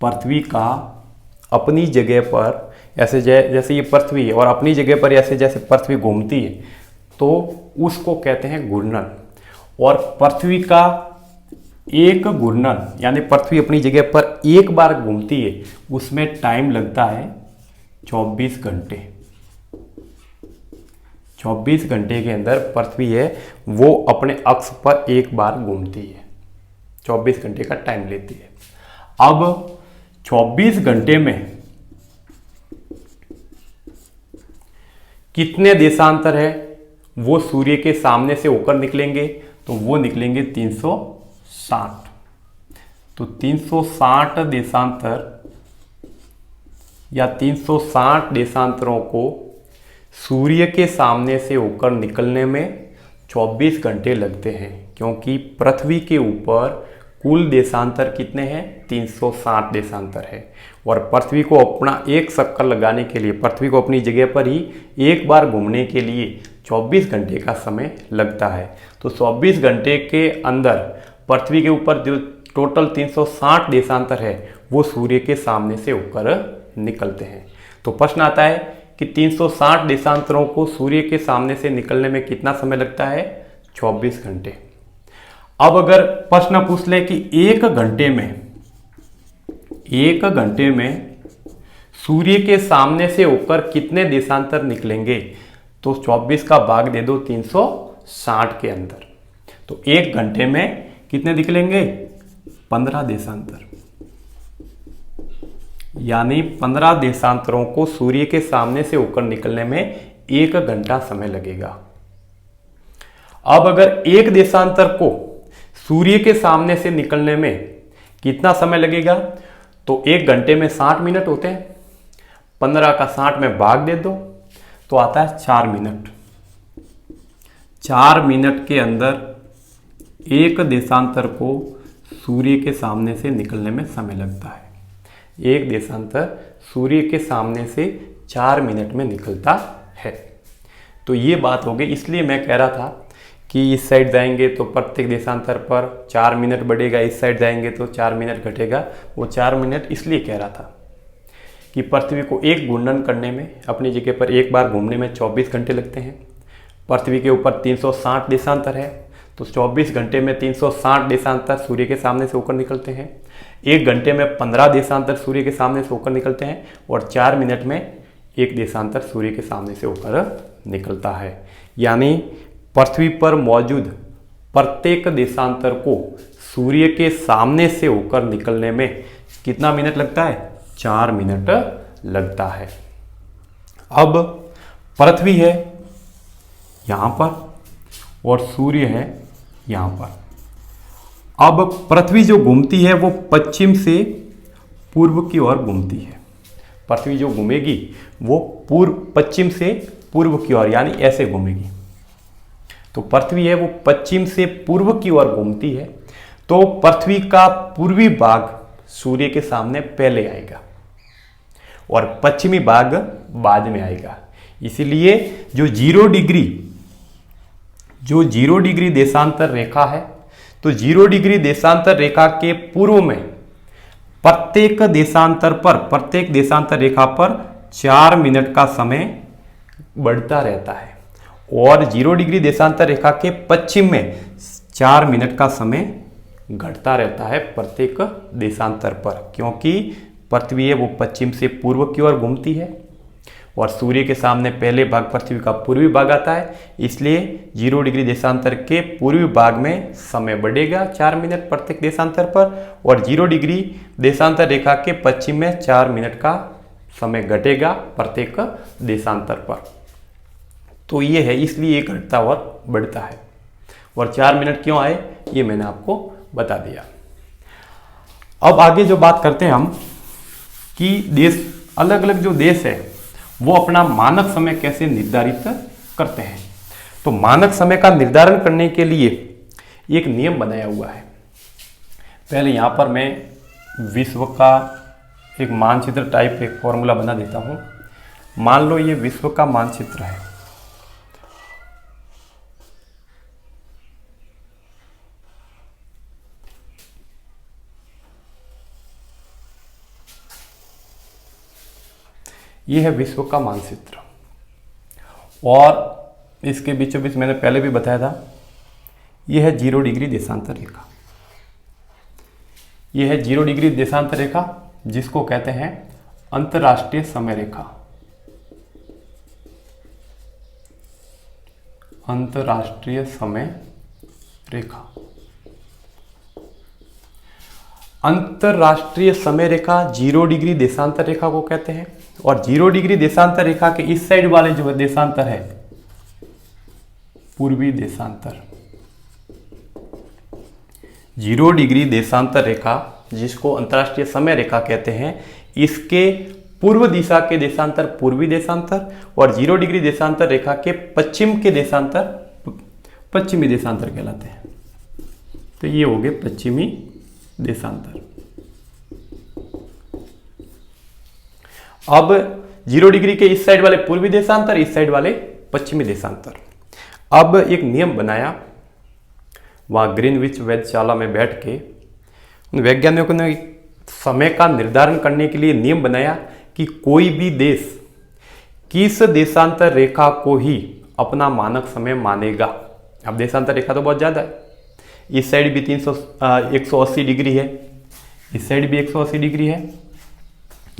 पृथ्वी का अपनी जगह पर ऐसे जैसे ये पृथ्वी है और अपनी जगह पर ऐसे जैसे पृथ्वी घूमती है तो उसको कहते हैं घूर्णन। और पृथ्वी का एक घूर्णन यानी पृथ्वी अपनी जगह पर एक बार घूमती है उसमें टाइम लगता है 24 घंटे। 24 घंटे के अंदर पृथ्वी है वो अपने अक्ष पर एक बार घूमती है, 24 घंटे का टाइम लेती है। अब 24 घंटे में कितने देशांतर है वो सूर्य के सामने से होकर निकलेंगे, तो वो निकलेंगे 360। तो 360 देशांतर या 360 देशांतरों को सूर्य के सामने से होकर निकलने में 24 घंटे लगते हैं, क्योंकि पृथ्वी के ऊपर कुल देशांतर कितने हैं, 360 देशांतर है। और पृथ्वी को अपना एक चक्कर लगाने के लिए, पृथ्वी को अपनी जगह पर ही एक बार घूमने के लिए 24 घंटे का समय लगता है। तो 24 घंटे के अंदर पृथ्वी के ऊपर जो टोटल 360 देशांतर है वो सूर्य के सामने से होकर निकलते हैं। तो प्रश्न आता है कि 360 देशांतरों को सूर्य के सामने से निकलने में कितना समय लगता है, 24 घंटे। अब अगर प्रश्न पूछ ले कि एक घंटे में सूर्य के सामने से होकर कितने देशांतर निकलेंगे, तो 24 का भाग दे दो 360 के अंदर, तो एक घंटे में कितने निकलेंगे, 15 देशांतर। यानी 15 देशांतरों को सूर्य के सामने से होकर निकलने में 1 घंटा समय लगेगा। अब अगर एक देशांतर को सूर्य के सामने से निकलने में कितना समय लगेगा, तो 1 घंटे में 60 मिनट होते हैं, 15 का 60 में भाग दे दो तो आता है 4 मिनट। 4 मिनट के अंदर एक देशांतर को सूर्य के सामने से निकलने में समय लगता है। एक देशांतर सूर्य के सामने से 4 मिनट में निकलता है। तो ये बात हो गई। इसलिए मैं कह रहा था कि इस साइड जाएंगे तो प्रत्येक देशांतर पर 4 मिनट बढ़ेगा, इस साइड जाएंगे तो 4 मिनट घटेगा। वो 4 मिनट इसलिए कह रहा था कि पृथ्वी को एक घूर्णन करने में, अपनी जगह पर एक बार घूमने में 24 घंटे लगते हैं। पृथ्वी के ऊपर 360 देशांतर है, तो 24 घंटे में 360 देशांतर सूर्य के सामने से होकर निकलते हैं। 1 घंटे में 15 देशांतर सूर्य के सामने से होकर निकलते हैं और 4 मिनट में एक देशांतर सूर्य के सामने से होकर निकलता है। यानी पृथ्वी पर मौजूद प्रत्येक देशांतर को सूर्य के सामने से होकर निकलने में कितना मिनट लगता है, 4 मिनट लगता है। अब पृथ्वी है यहाँ पर और सूर्य है यहाँ पर। अब पृथ्वी जो घूमती है वो पश्चिम से पूर्व की ओर घूमती है। पृथ्वी जो घूमेगी वो पश्चिम से पूर्व की ओर, यानी ऐसे घूमेगी। तो पृथ्वी है वो पश्चिम से पूर्व की ओर घूमती है, तो पृथ्वी का पूर्वी भाग सूर्य के सामने पहले आएगा और पश्चिमी भाग बाद में आएगा। इसीलिए जो 0 डिग्री देशांतर रेखा है, तो 0 डिग्री देशांतर रेखा के पूर्व में प्रत्येक देशांतर रेखा पर 4 मिनट का समय बढ़ता रहता है और 0 डिग्री देशांतर रेखा के पश्चिम में 4 मिनट का समय घटता रहता है प्रत्येक देशांतर पर, क्योंकि पृथ्वी है वो पश्चिम से पूर्व की ओर घूमती है और सूर्य के सामने पहले भाग पृथ्वी का पूर्वी भाग आता है, इसलिए 0 डिग्री देशांतर के पूर्वी भाग में समय बढ़ेगा 4 मिनट प्रत्येक देशांतर पर, और 0 डिग्री देशांतर रेखा के पश्चिम में 4 मिनट का समय घटेगा प्रत्येक देशांतर पर। तो ये है, इसलिए ये घटता और बढ़ता है। और 4 मिनट क्यों आए ये मैंने आपको बता दिया। अब आगे जो बात करते हैं हम कि देश, अलग अलग जो देश है वो अपना मानक समय कैसे निर्धारित करते हैं। तो मानक समय का निर्धारण करने के लिए एक नियम बनाया हुआ है। पहले यहाँ पर मैं विश्व का एक मानचित्र टाइप एक फॉर्मूला बना देता हूँ। मान लो ये विश्व का मानचित्र है। ये है विश्व का मानचित्र, और इसके बीचों बीच मैंने पहले भी बताया था, यह है 0 डिग्री देशांतर रेखा। यह है 0 डिग्री देशांतर रेखा, जिसको कहते हैं अंतर्राष्ट्रीय समय रेखा। अंतर्राष्ट्रीय समय रेखा। अंतर्राष्ट्रीय समय रेखा 0 डिग्री देशांतर रेखा को कहते हैं। और 0 डिग्री देशांतर रेखा के इस साइड वाले जो देशांतर है, पूर्वी देशांतर। 0 डिग्री देशांतर रेखा, जिसको अंतर्राष्ट्रीय समय रेखा कहते हैं, इसके पूर्व दिशा के देशांतर पूर्वी देशांतर, और 0 डिग्री देशांतर रेखा के पश्चिम के देशांतर पश्चिमी देशांतर कहलाते हैं। तो ये हो गए पश्चिमी देशांतर। अब 0 डिग्री के इस साइड वाले पूर्वी देशांतर, इस साइड वाले पश्चिमी देशांतर। अब एक नियम बनाया, वहां ग्रीनविच वेधशाला में बैठ के उन वैज्ञानिकों ने समय का निर्धारण करने के लिए नियम बनाया कि कोई भी देश किस देशांतर रेखा को ही अपना मानक समय मानेगा। अब देशांतर रेखा तो बहुत ज्यादा है, इस साइड भी 180 डिग्री है, इस साइड भी 180 डिग्री है,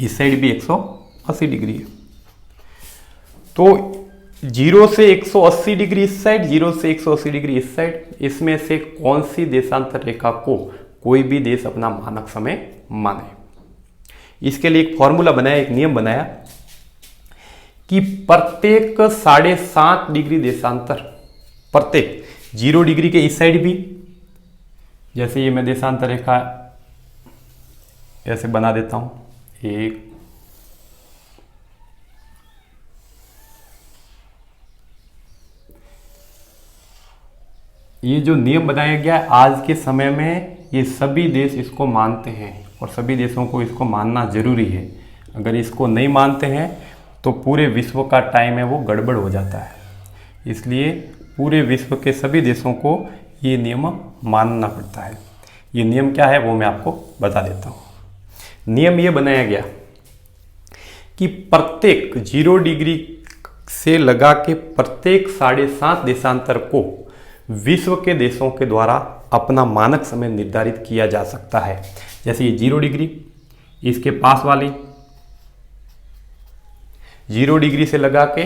इस साइड भी 180 डिग्री है। तो 0 से 180 डिग्री इस साइड, 0 से 180 डिग्री इस साइड, इसमें से कौन सी देशांतर रेखा को कोई भी देश अपना मानक समय माने। इसके लिए एक फॉर्मूला बनाया, एक नियम बनाया कि प्रत्येक 7.5 डिग्री देशांतर, प्रत्येक 0 डिग्री के इस साइड भी, जैसे ये मैं देशांतर रेखा ऐसे बना देता हूं, एक, ये जो नियम बनाया गया आज के समय में, ये सभी देश इसको मानते हैं और सभी देशों को इसको मानना जरूरी है। अगर इसको नहीं मानते हैं तो पूरे विश्व का टाइम है वो गड़बड़ हो जाता है। इसलिए पूरे विश्व के सभी देशों को ये नियम मानना पड़ता है। ये नियम क्या है वो मैं आपको बता देता हूँ। नियम ये बनाया गया कि प्रत्येक 0 डिग्री से लगा के प्रत्येक 7.5 देशांतर को विश्व के देशों के द्वारा अपना मानक समय निर्धारित किया जा सकता है। जैसे ये 0 डिग्री, इसके पास वाली 0 डिग्री से लगा के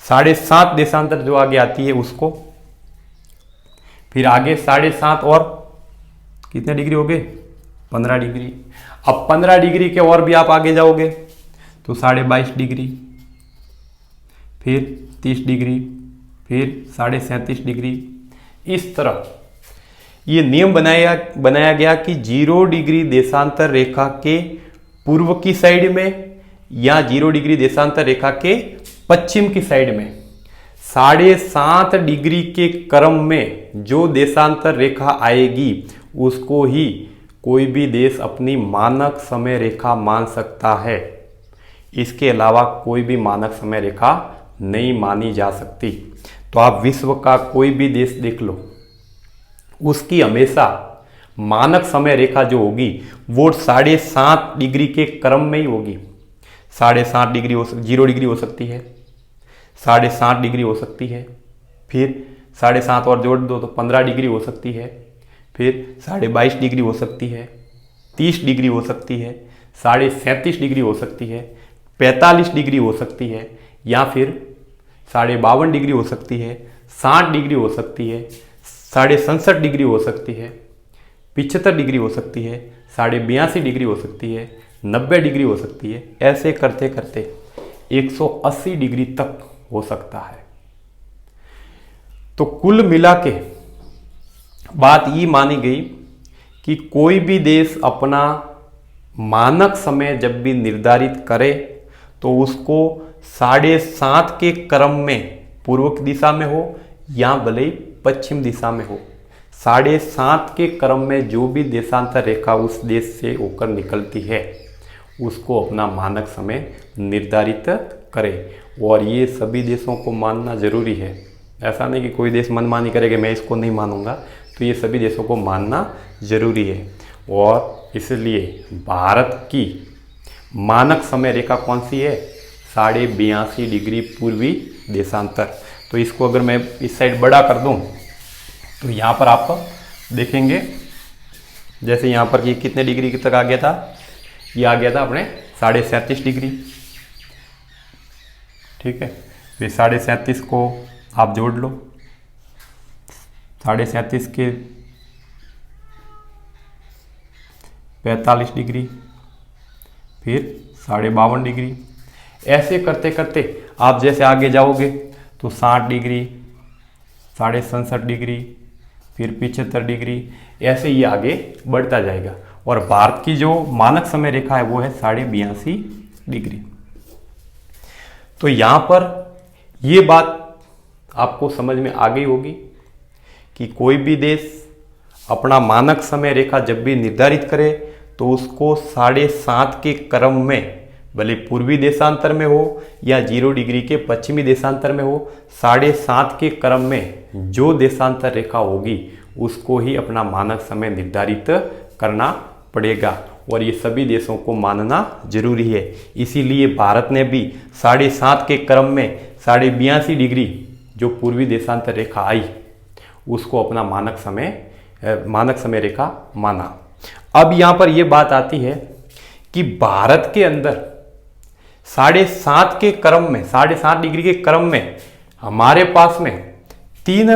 7.5 देशांतर जो आगे आती है उसको, फिर आगे 7.5 और कितने डिग्री हो गए, 15 डिग्री। अब 15 डिग्री के और भी आप आगे जाओगे तो 22.5 डिग्री, फिर 30 डिग्री, फिर 37.5 डिग्री। इस तरह ये नियम बनाया गया कि 0 डिग्री देशांतर रेखा के पूर्व की साइड में या 0 डिग्री देशांतर रेखा के पश्चिम की साइड में 7.5 डिग्री के क्रम में जो देशांतर रेखा आएगी उसको ही कोई भी देश अपनी मानक समय रेखा मान सकता है। इसके अलावा कोई भी मानक समय रेखा नहीं मानी जा सकती। तो आप विश्व का कोई भी देश देख लो, उसकी हमेशा मानक समय रेखा जो होगी वो 7.5 डिग्री के क्रम में ही होगी। 7.5 डिग्री 0 डिग्री हो सकती है, 7.5 डिग्री हो सकती है, फिर 7.5 और जोड़ दो तो 15 डिग्री हो सकती है, फिर 22.5 डिग्री हो सकती है, 30 डिग्री हो सकती है, 37.5 डिग्री हो सकती है, 45 डिग्री हो सकती है, या फिर 52.5 डिग्री हो सकती है, 60 डिग्री हो सकती है, 67.5 डिग्री हो सकती है, 75 डिग्री हो सकती है, 82.5 डिग्री हो सकती है, 90 डिग्री हो सकती है। ऐसे करते करते 180 डिग्री तक हो सकता है। तो कुल मिला के बात ये मानी गई कि कोई भी देश अपना मानक समय जब भी निर्धारित करे तो उसको 7.5 के क्रम में पूर्व की दिशा में हो या भले ही पश्चिम दिशा में हो, 7.5 के क्रम में जो भी देशांतर रेखा उस देश से होकर निकलती है उसको अपना मानक समय निर्धारित करे। और ये सभी देशों को मानना जरूरी है। ऐसा नहीं कि कोई देश मनमानी करेगा मैं इसको नहीं मानूंगा, तो ये सभी देशों को मानना जरूरी है। और इसलिए भारत की मानक समय रेखा कौन सी है? 82.5 डिग्री पूर्वी देशांतर। तो इसको अगर मैं इस साइड बड़ा कर दूं तो यहाँ पर आप देखेंगे जैसे यहाँ पर ये कितने डिग्री तक आ गया था, ये आ गया था अपने 37.5 डिग्री। ठीक है, फिर 37.5 को आप जोड़ लो, 37.5 के 45 डिग्री, फिर 52.5 डिग्री। ऐसे करते करते आप जैसे आगे जाओगे तो 60 डिग्री, 67.5 डिग्री, फिर 75 डिग्री, ऐसे ही आगे बढ़ता जाएगा। और भारत की जो मानक समय रेखा है वो है 82.5 डिग्री। तो यहाँ पर ये बात आपको समझ में आ गई होगी कि कोई भी देश अपना मानक समय रेखा जब भी निर्धारित करे तो उसको 7.5 के क्रम में, भले पूर्वी देशांतर में हो या 0 डिग्री के पश्चिमी देशांतर में हो, 7.5 के क्रम में जो देशांतर रेखा होगी उसको ही अपना मानक समय निर्धारित करना पड़ेगा। और ये सभी देशों को मानना जरूरी है। इसीलिए भारत ने भी 7.5 के क्रम में 82.5 डिग्री जो पूर्वी देशांतर रेखा आई उसको अपना मानक समय रेखा माना। अब यहाँ पर यह बात आती है कि भारत के अंदर 7.5 के क्रम में, 7.5 डिग्री के क्रम में हमारे पास में 3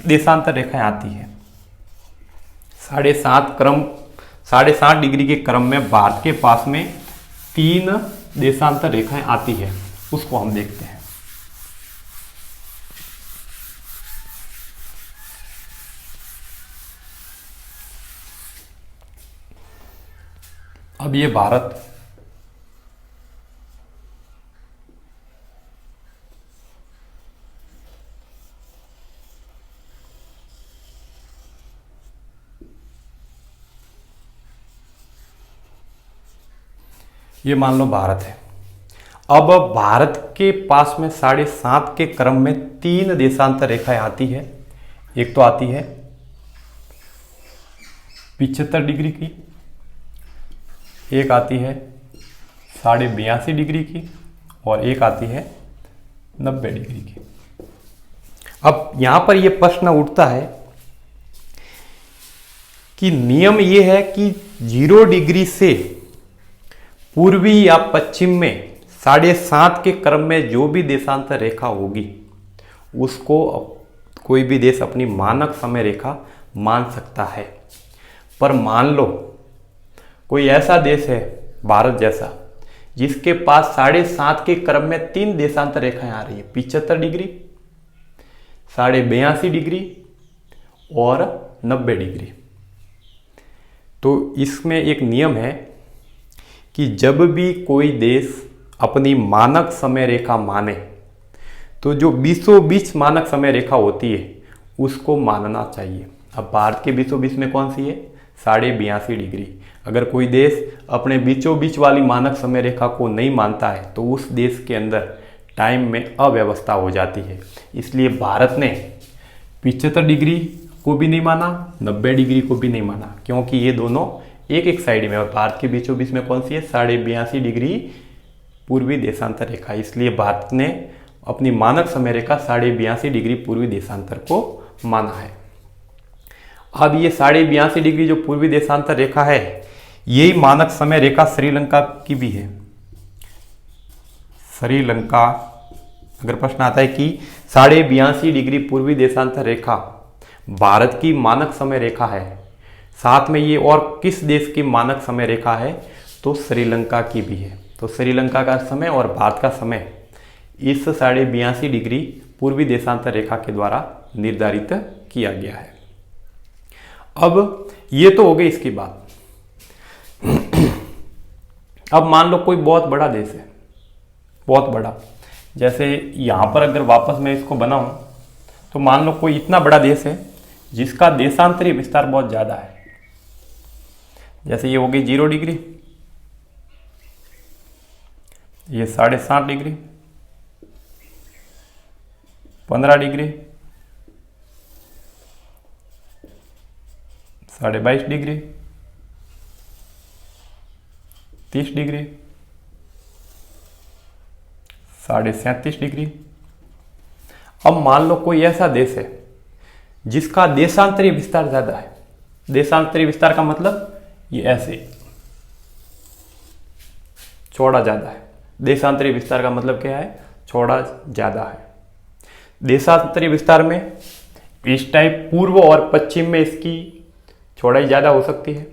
देशांतर रेखाएं आती है। 7.5 डिग्री के क्रम में भारत के पास में 3 देशांतर रेखाएं आती है, उसको हम देखते हैं। अब ये भारत ये मान लो भारत है। अब भारत के पास में 7.5 के क्रम में 3 देशांतर रेखाएं आती है। एक तो आती है 75 डिग्री की, एक आती है 82.5 डिग्री की, और एक आती है 90 डिग्री की। अब यहां पर यह प्रश्न उठता है कि नियम यह है कि 0 डिग्री से पूर्वी या पश्चिम में 7.5 के क्रम में जो भी देशांतर रेखा होगी उसको कोई भी देश अपनी मानक समय रेखा मान सकता है। पर मान लो कोई ऐसा देश है भारत जैसा जिसके पास 7.5 के क्रम में 3 देशांतर रेखाएं आ रही है, 75 डिग्री, 82.5 डिग्री और 90 डिग्री। तो इसमें एक नियम है कि जब भी कोई देश अपनी मानक समय रेखा माने तो जो बीचों बीच मानक समय रेखा होती है उसको मानना चाहिए। अब भारत के बीचों बीच में कौन सी है? 82.5 डिग्री। अगर कोई देश अपने बीचों बीच वाली मानक समय रेखा को नहीं मानता है तो उस देश के अंदर टाइम में अव्यवस्था हो जाती है। इसलिए भारत ने 75 डिग्री को भी नहीं माना, 90 डिग्री को भी नहीं माना, क्योंकि ये दोनों एक एक साइड में। और भारत के बीचों बीच में कौन सी है? 82.5 डिग्री पूर्वी देशांतर रेखा। इसलिए भारत ने अपनी मानक समय रेखा 82.5 डिग्री पूर्वी देशांतर को माना है। अब ये 82.5 डिग्री जो पूर्वी देशांतर रेखा है यही मानक समय रेखा श्रीलंका की भी है। श्रीलंका, अगर प्रश्न आता है कि 82.5 डिग्री पूर्वी देशांतर रेखा भारत की मानक समय रेखा है, साथ में ये और किस देश की मानक समय रेखा है, तो श्रीलंका की भी है। तो श्रीलंका का समय और भारत का समय इस 82.5 डिग्री पूर्वी देशांतर रेखा के द्वारा निर्धारित किया गया है। अब ये तो हो गई इसकी बात। अब मान लो कोई बहुत बड़ा देश है, बहुत बड़ा, जैसे यहाँ पर अगर वापस मैं इसको बनाऊं तो मान लो कोई इतना बड़ा देश है जिसका देशांतरी विस्तार बहुत ज़्यादा है। जैसे ये हो गई 0 डिग्री, ये 7.5 degree, 15 degree, 22.5 degree, 30 degree, 37.5 degree. अब मान लो कोई ऐसा देश है जिसका देशांतरी विस्तार ज़्यादा है। देशांतरी विस्तार का मतलब ये ऐसे चौड़ा ज़्यादा है। देशांतरी विस्तार का मतलब क्या है, चौड़ा ज़्यादा है। देशांतरी विस्तार में इस टाइप पूर्व और पश्चिम में इसकी चौड़ाई ज़्यादा हो सकती है,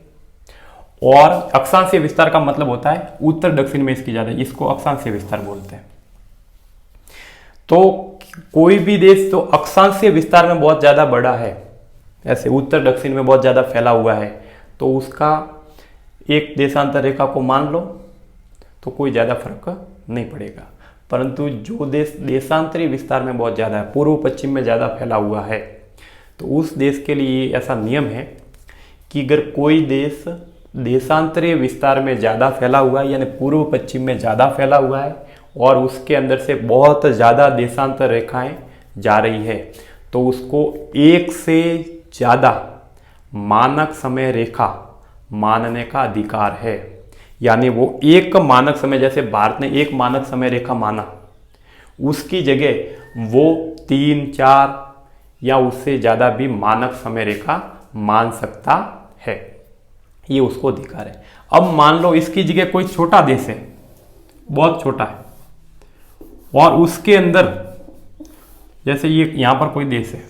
और अक्षांशीय विस्तार का मतलब होता है उत्तर दक्षिण में इसकी ज़्यादा, इसको अक्षांशीय विस्तार बोलते हैं। तो कोई भी देश तो अक्षांशीय विस्तार में बहुत ज़्यादा बड़ा है, ऐसे उत्तर दक्षिण में बहुत ज़्यादा फैला हुआ है, तो उसका एक देशांतर रेखा को मान लो तो कोई ज़्यादा फर्क नहीं पड़ेगा। परंतु जो देश देशांतरी विस्तार में बहुत ज़्यादा है, पूर्व पश्चिम में ज़्यादा फैला हुआ है, तो उस देश के लिए ऐसा नियम है कि अगर कोई देश देशांतरीय विस्तार में ज़्यादा फैला हुआ है, यानी पूर्व पश्चिम में ज़्यादा फैला हुआ है, और उसके अंदर से बहुत ज़्यादा देशांतर रेखाएं जा रही है, तो उसको एक से ज़्यादा मानक समय रेखा मानने का अधिकार है। यानी वो एक मानक समय, जैसे भारत ने एक मानक समय रेखा माना, उसकी जगह वो 3, 4 या उससे ज़्यादा भी मानक समय रेखा मान सकता है, ये उसको अधिकार है। अब मान लो इसकी जगह कोई छोटा देश है, बहुत छोटा है, और उसके अंदर जैसे ये यहाँ पर कोई देश है,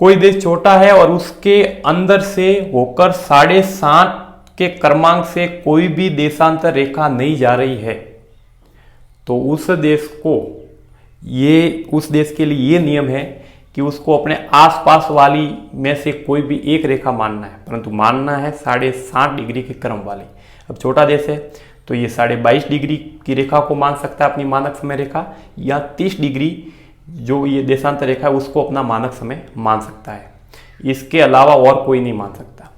कोई देश छोटा है और उसके अंदर से होकर 7.5 के क्रमांक से कोई भी देशांतर रेखा नहीं जा रही है, तो उस देश को उस देश के लिए ये नियम है कि उसको अपने आसपास वाली में से कोई भी एक रेखा मानना है, परंतु मानना है 7.5 डिग्री के क्रम वाली। अब छोटा देश है तो ये 22.5 डिग्री की रेखा को मान सकता है अपनी मानक समय रेखा, या 30 डिग्री जो ये देशांतर रेखा है उसको अपना मानक समय मान सकता है। इसके अलावा और कोई नहीं मान सकता।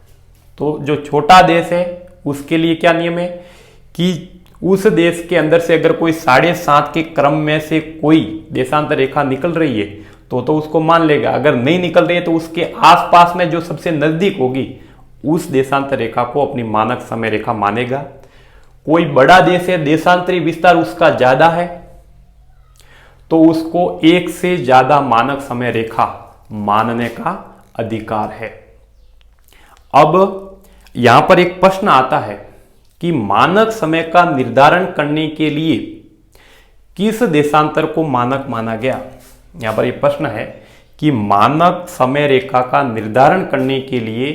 तो जो छोटा देश है उसके लिए क्या नियम है कि उस देश के अंदर से अगर कोई 7.5 के क्रम में से कोई देशांतर रेखा निकल रही है तो उसको मान लेगा। अगर नहीं निकल रही है तो उसके आसपास में जो सबसे नजदीक होगी उस देशांतर रेखा को अपनी मानक समय रेखा मानेगा। कोई बड़ा देश है, देशांतरी विस्तार उसका ज्यादा है, तो उसको एक से ज्यादा मानक समय रेखा मानने का अधिकार है। अब यहां पर एक प्रश्न आता है कि मानक समय का निर्धारण करने के लिए किस देशांतर को मानक माना गया। यहां पर एक प्रश्न है कि मानक समय रेखा का निर्धारण करने के लिए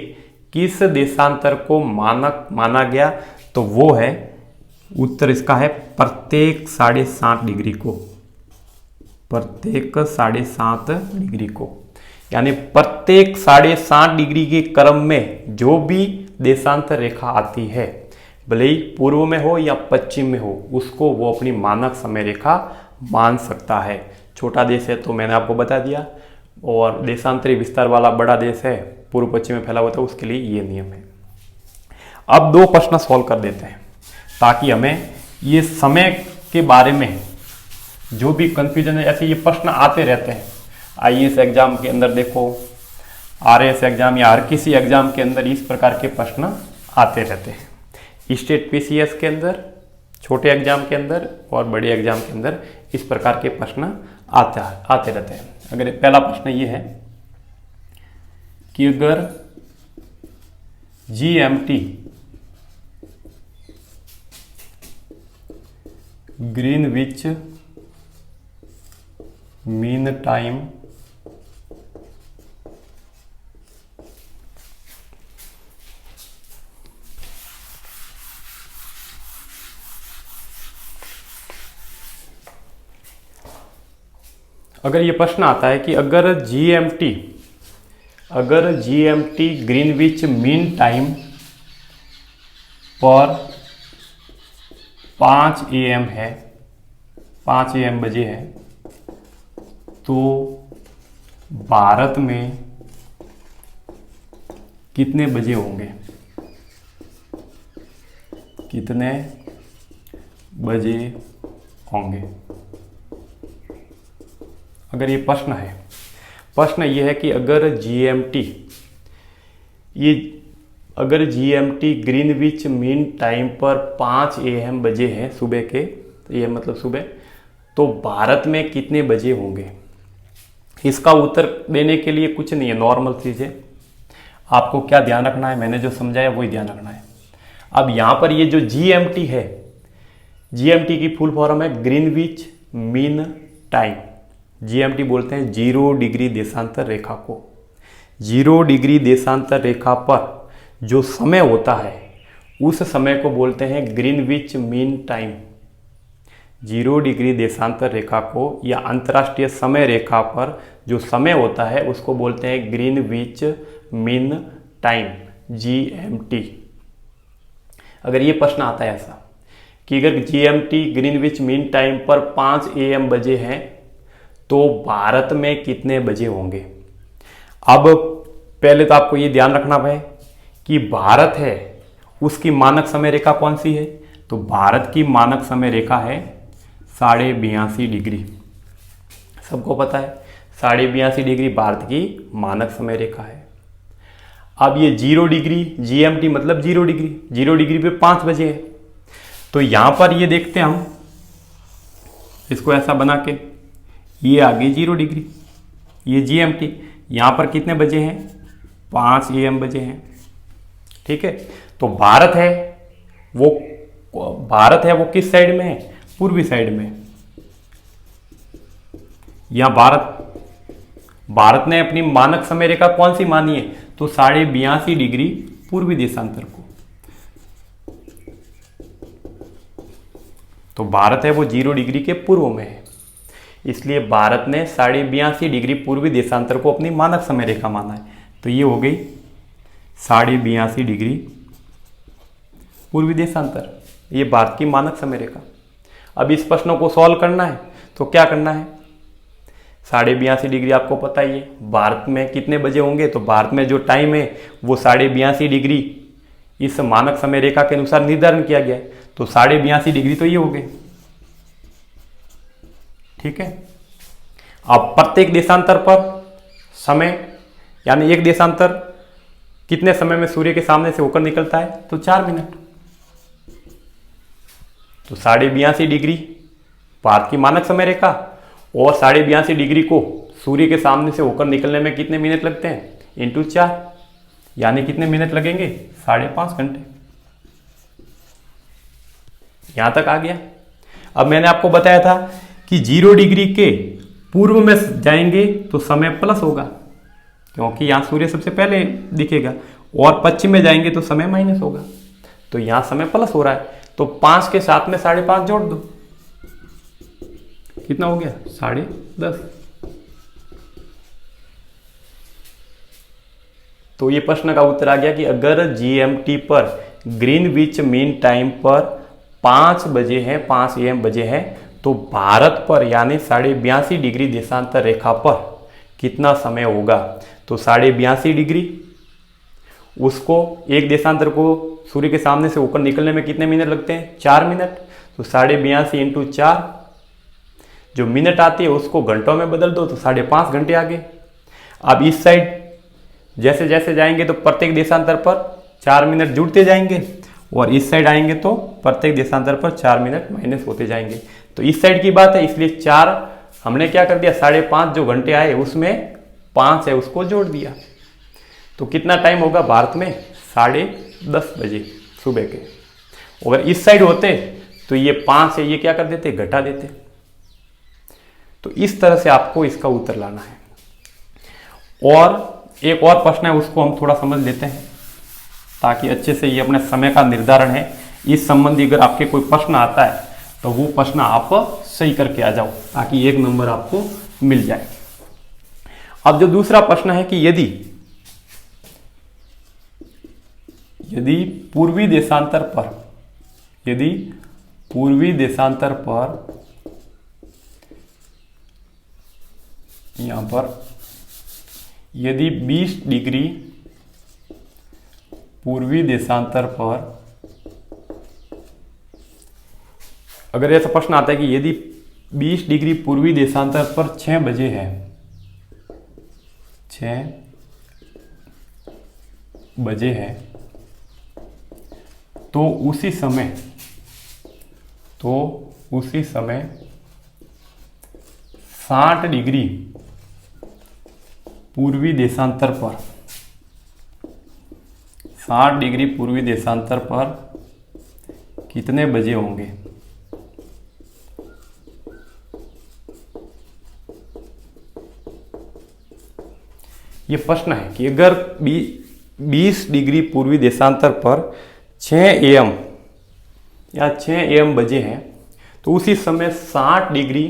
किस देशांतर को मानक माना गया, तो वो है, उत्तर इसका है प्रत्येक 7.5 डिग्री को, प्रत्येक 7.5 डिग्री को। यानी प्रत्येक 7.5 डिग्री के क्रम में जो भी देशांतर रेखा आती है, भले ही पूर्व में हो या पश्चिम में हो, उसको वो अपनी मानक समय रेखा मान सकता है। छोटा देश है तो मैंने आपको बता दिया, और देशांतरी विस्तार वाला बड़ा देश है, पूर्व पश्चिम में फैला हुआ था, उसके लिए ये नियम है। अब 2 प्रश्न सॉल्व कर देते हैं ताकि हमें ये समय के बारे में जो भी कंफ्यूजन है, ऐसे ये प्रश्न आते रहते हैं। आईएएस एग्जाम के अंदर देखो, आरएएस एग्जाम या हर किसी एग्जाम के अंदर इस प्रकार के प्रश्न आते रहते हैं। स्टेट पीसीएस के अंदर, छोटे एग्जाम के अंदर और बड़े एग्जाम के अंदर इस प्रकार के प्रश्न आते रहते हैं। अगर पहला प्रश्न ये है कि अगर जीएमटी ग्रीनविच मीन टाइम अगर ये प्रश्न आता है कि अगर जीएमटी ग्रीनविच मीन टाइम पर 5 AM है, 5 AM बजे है, तो भारत में कितने बजे होंगे? कितने बजे होंगे? अगर ये प्रश्न है, प्रश्न ये है कि अगर जीएमटी ग्रीनविच मीन टाइम पर 5 AM बजे है सुबह के, तो ये मतलब सुबह, तो भारत में कितने बजे होंगे? इसका उत्तर देने के लिए कुछ नहीं है, नॉर्मल चीज़ है। आपको क्या ध्यान रखना है, मैंने जो समझाया वही ध्यान रखना है। अब यहाँ पर ये जो जीएमटी है, जीएमटी की फुल फॉर्म है ग्रीनविच मीन टाइम। जीएमटी बोलते हैं 0 डिग्री देशांतर रेखा को। 0 डिग्री देशांतर रेखा पर जो समय होता है उस समय को बोलते हैं ग्रीनविच मीन टाइम। 0 डिग्री देशांतर रेखा को या अंतर्राष्ट्रीय समय रेखा पर जो समय होता है उसको बोलते हैं ग्रीनविच मीन टाइम, जीएमटी। अगर ये प्रश्न आता है ऐसा कि अगर जीएमटी ग्रीनविच मीन टाइम पर 5 AM बजे हैं तो भारत में कितने बजे होंगे? अब पहले तो आपको ये ध्यान रखना है कि भारत है उसकी मानक समय रेखा कौन सी है? तो भारत की मानक समय रेखा है 82.5 डिग्री। सबको पता है 82.5 डिग्री भारत की मानक समय रेखा है। अब ये 0 डिग्री जीएमटी मतलब 0 डिग्री, 0 डिग्री पे 5 बजे है, तो यहां पर ये देखते हैं हम इसको ऐसा बना के, ये आ गई 0 डिग्री, ये जीएमटी, यहां पर कितने बजे हैं? 5 AM बजे हैं। ठीक है, तो भारत है वो किस साइड में है? पूर्वी साइड में। यहां भारत ने अपनी मानक समय रेखा कौन सी मानी है? तो 82.5 डिग्री पूर्वी देशांतर को। तो भारत है वो 0 डिग्री के पूर्व में है, इसलिए भारत ने 82.5 डिग्री पूर्वी देशांतर को अपनी मानक समय रेखा माना है। तो ये हो गई 82.5 डिग्री पूर्वी देशांतर, ये भारत की मानक समय रेखा। अब इस प्रश्न को सॉल्व करना है तो क्या करना है? 82.5 डिग्री आपको पता ही है, भारत में कितने बजे होंगे? तो भारत में जो टाइम है वो 82.5 डिग्री इस मानक समय रेखा के अनुसार निर्धारण किया गया है। तो 82.5 डिग्री तो ये हो गए। ठीक है, अब प्रत्येक देशांतर पर समय, यानी एक देशांतर कितने समय में सूर्य के सामने से होकर निकलता है? तो 4 मिनट। तो 82.5 डिग्री भारत की मानक समय रेखा और 82.5 डिग्री को सूर्य के सामने से होकर निकलने में कितने मिनट लगते हैं? इंटू 4, यानी कितने मिनट लगेंगे? 5.5 घंटे। यहां तक आ गया। अब मैंने आपको बताया था कि 0 डिग्री के पूर्व में जाएंगे तो समय प्लस होगा, क्योंकि यहां सूर्य सबसे पहले दिखेगा, और पश्चिम में जाएंगे तो समय माइनस होगा। तो यहां समय प्लस हो रहा है, तो 5 के साथ में 5.5 जोड़ दो, कितना हो गया? 10.5। तो ये प्रश्न का उत्तर आ गया कि अगर जीएमटी पर ग्रीनविच मीन टाइम पर 5 बजे है, 5 AM बजे है, तो भारत पर यानी 82.5 डिग्री देशांतर रेखा पर कितना समय होगा? तो 82.5 डिग्री, उसको एक देशांतर को सूर्य के सामने से होकर निकलने में कितने मिनट लगते हैं? 4 मिनट। तो 82.5 इंटू 4, जो मिनट आती है उसको घंटों में बदल दो तो 5.5 घंटे आ गए। अब इस साइड जैसे जैसे जाएंगे तो प्रत्येक देशांतर पर 4 मिनट जुड़ते जाएंगे, और इस साइड आएंगे तो प्रत्येक देशांतर पर 4 मिनट माइनस होते जाएंगे। तो इस साइड की बात है, इसलिए 4 हमने क्या कर दिया? 5.5 जो घंटे आए उसमें 5 है उसको जोड़ दिया। तो कितना टाइम होगा भारत में? 10:30 बजे सुबह के। अगर इस साइड होते तो ये 5 है, ये क्या कर देते, घटा देते। तो इस तरह से आपको इसका उत्तर लाना है। और एक और प्रश्न है, उसको हम थोड़ा समझ लेते हैं ताकि अच्छे से, ये अपने समय का निर्धारण है, इस संबंधी अगर आपके कोई प्रश्न आता है तो वो प्रश्न आप सही करके आ जाओ ताकि 1 नंबर आपको मिल जाए। अब जो दूसरा प्रश्न है कि यदि पूर्वी देशांतर पर यहां पर यदि 20 डिग्री पूर्वी देशांतर पर, अगर ऐसा प्रश्न आता है कि यदि 20 डिग्री पूर्वी देशांतर पर 6 बजे है, 6 बजे है, तो उसी समय 60 डिग्री पूर्वी देशांतर पर, 60 डिग्री पूर्वी देशांतर पर कितने बजे होंगे? ये प्रश्न है कि अगर 20 डिग्री पूर्वी देशांतर पर 6 AM या 6 AM बजे हैं, तो उसी समय 60 डिग्री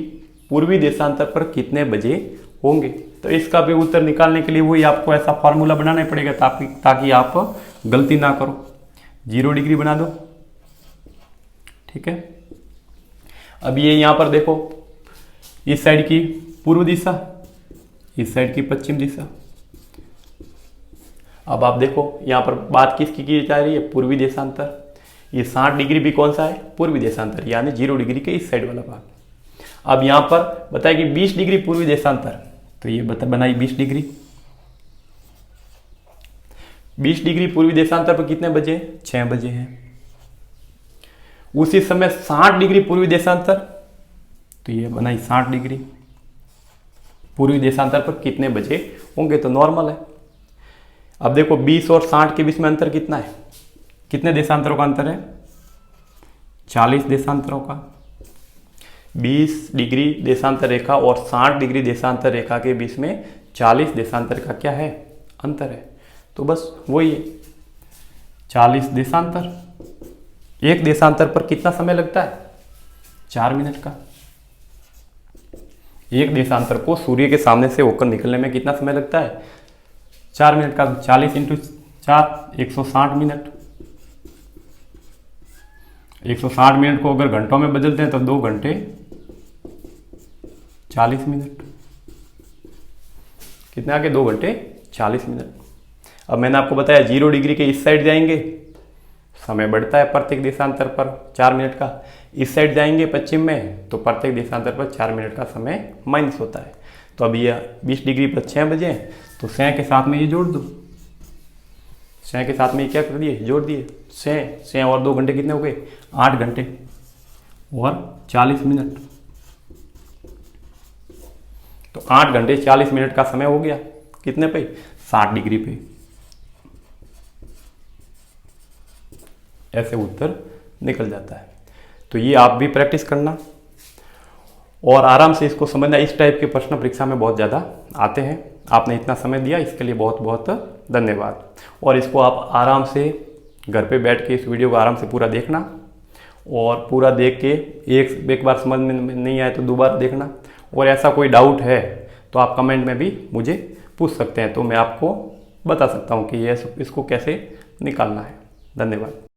पूर्वी देशांतर पर कितने बजे होंगे? तो इसका भी उत्तर निकालने के लिए वही आपको ऐसा फार्मूला बनाना पड़ेगा ताकि आप गलती ना करो। 0 डिग्री बना दो, ठीक है। अब ये यहां पर देखो, इस साइड की पूर्व दिशा, इस साइड की पश्चिम दिशा। अब आप देखो यहां पर बात किसकी की जा रही है, पूर्वी देशांतर। ये 60 डिग्री भी कौन सा है, पूर्वी देशांतर, यानी 0 डिग्री के इस साइड वाला भाग। अब यहां पर बताया कि 20 डिग्री पूर्वी देशांतर, तो ये बनाई 20 डिग्री। 20 डिग्री पूर्वी देशांतर पर कितने बजे, 6 बजे हैं। उसी समय 60 डिग्री पूर्वी देशांतर, तो ये बनाई 60 डिग्री पूर्वी देशांतर पर कितने बजे होंगे, तो नॉर्मल है। अब देखो 20 और 60 के बीच में अंतर कितना है, कितने देशांतरों का अंतर है, 40 देशांतरों का। 20 डिग्री देशांतर रेखा और 60 डिग्री देशांतर रेखा के बीच में 40 देशांतर का क्या है, अंतर है। तो बस वही है, 40 देशांतर। एक देशांतर पर कितना समय लगता है, 4 मिनट का। एक देशांतर को सूर्य के सामने से होकर निकलने में कितना समय लगता है, 4 मिनट का। 40 × 4 160 मिनट। 160 मिनट को अगर घंटों में बदलते हैं तो 2 घंटे 40 मिनट। कितने आगे, 2 घंटे 40 मिनट। अब मैंने आपको बताया 0 डिग्री के इस साइड जाएंगे, समय बढ़ता है प्रत्येक देशांतर पर 4 मिनट का। इस साइड जाएंगे पश्चिम में, तो प्रत्येक देशांतर पर 4 मिनट का समय माइनस होता है। तो अब ये 20 डिग्री पर 6 बजे, तो 6 के साथ में ये जोड़ दो। 6 के साथ में ये क्या कर दिए, जोड़ दिए। 6 और 2 घंटे कितने हो गए, 8 घंटे और 40 मिनट। तो 8 घंटे 40 मिनट का समय हो गया, कितने पे, 60 डिग्री पे। ऐसे उत्तर निकल जाता है। तो ये आप भी प्रैक्टिस करना और आराम से इसको समझना। इस टाइप के प्रश्न परीक्षा में बहुत ज़्यादा आते हैं। आपने इतना समय दिया, इसके लिए बहुत बहुत धन्यवाद। और इसको आप आराम से घर पे बैठ के इस वीडियो को आराम से पूरा देखना और पूरा देख के एक बार समझ में नहीं आए तो दोबारा देखना। और ऐसा कोई डाउट है तो आप कमेंट में भी मुझे पूछ सकते हैं, तो मैं आपको बता सकता हूँ कि ये इसको कैसे निकालना है। धन्यवाद।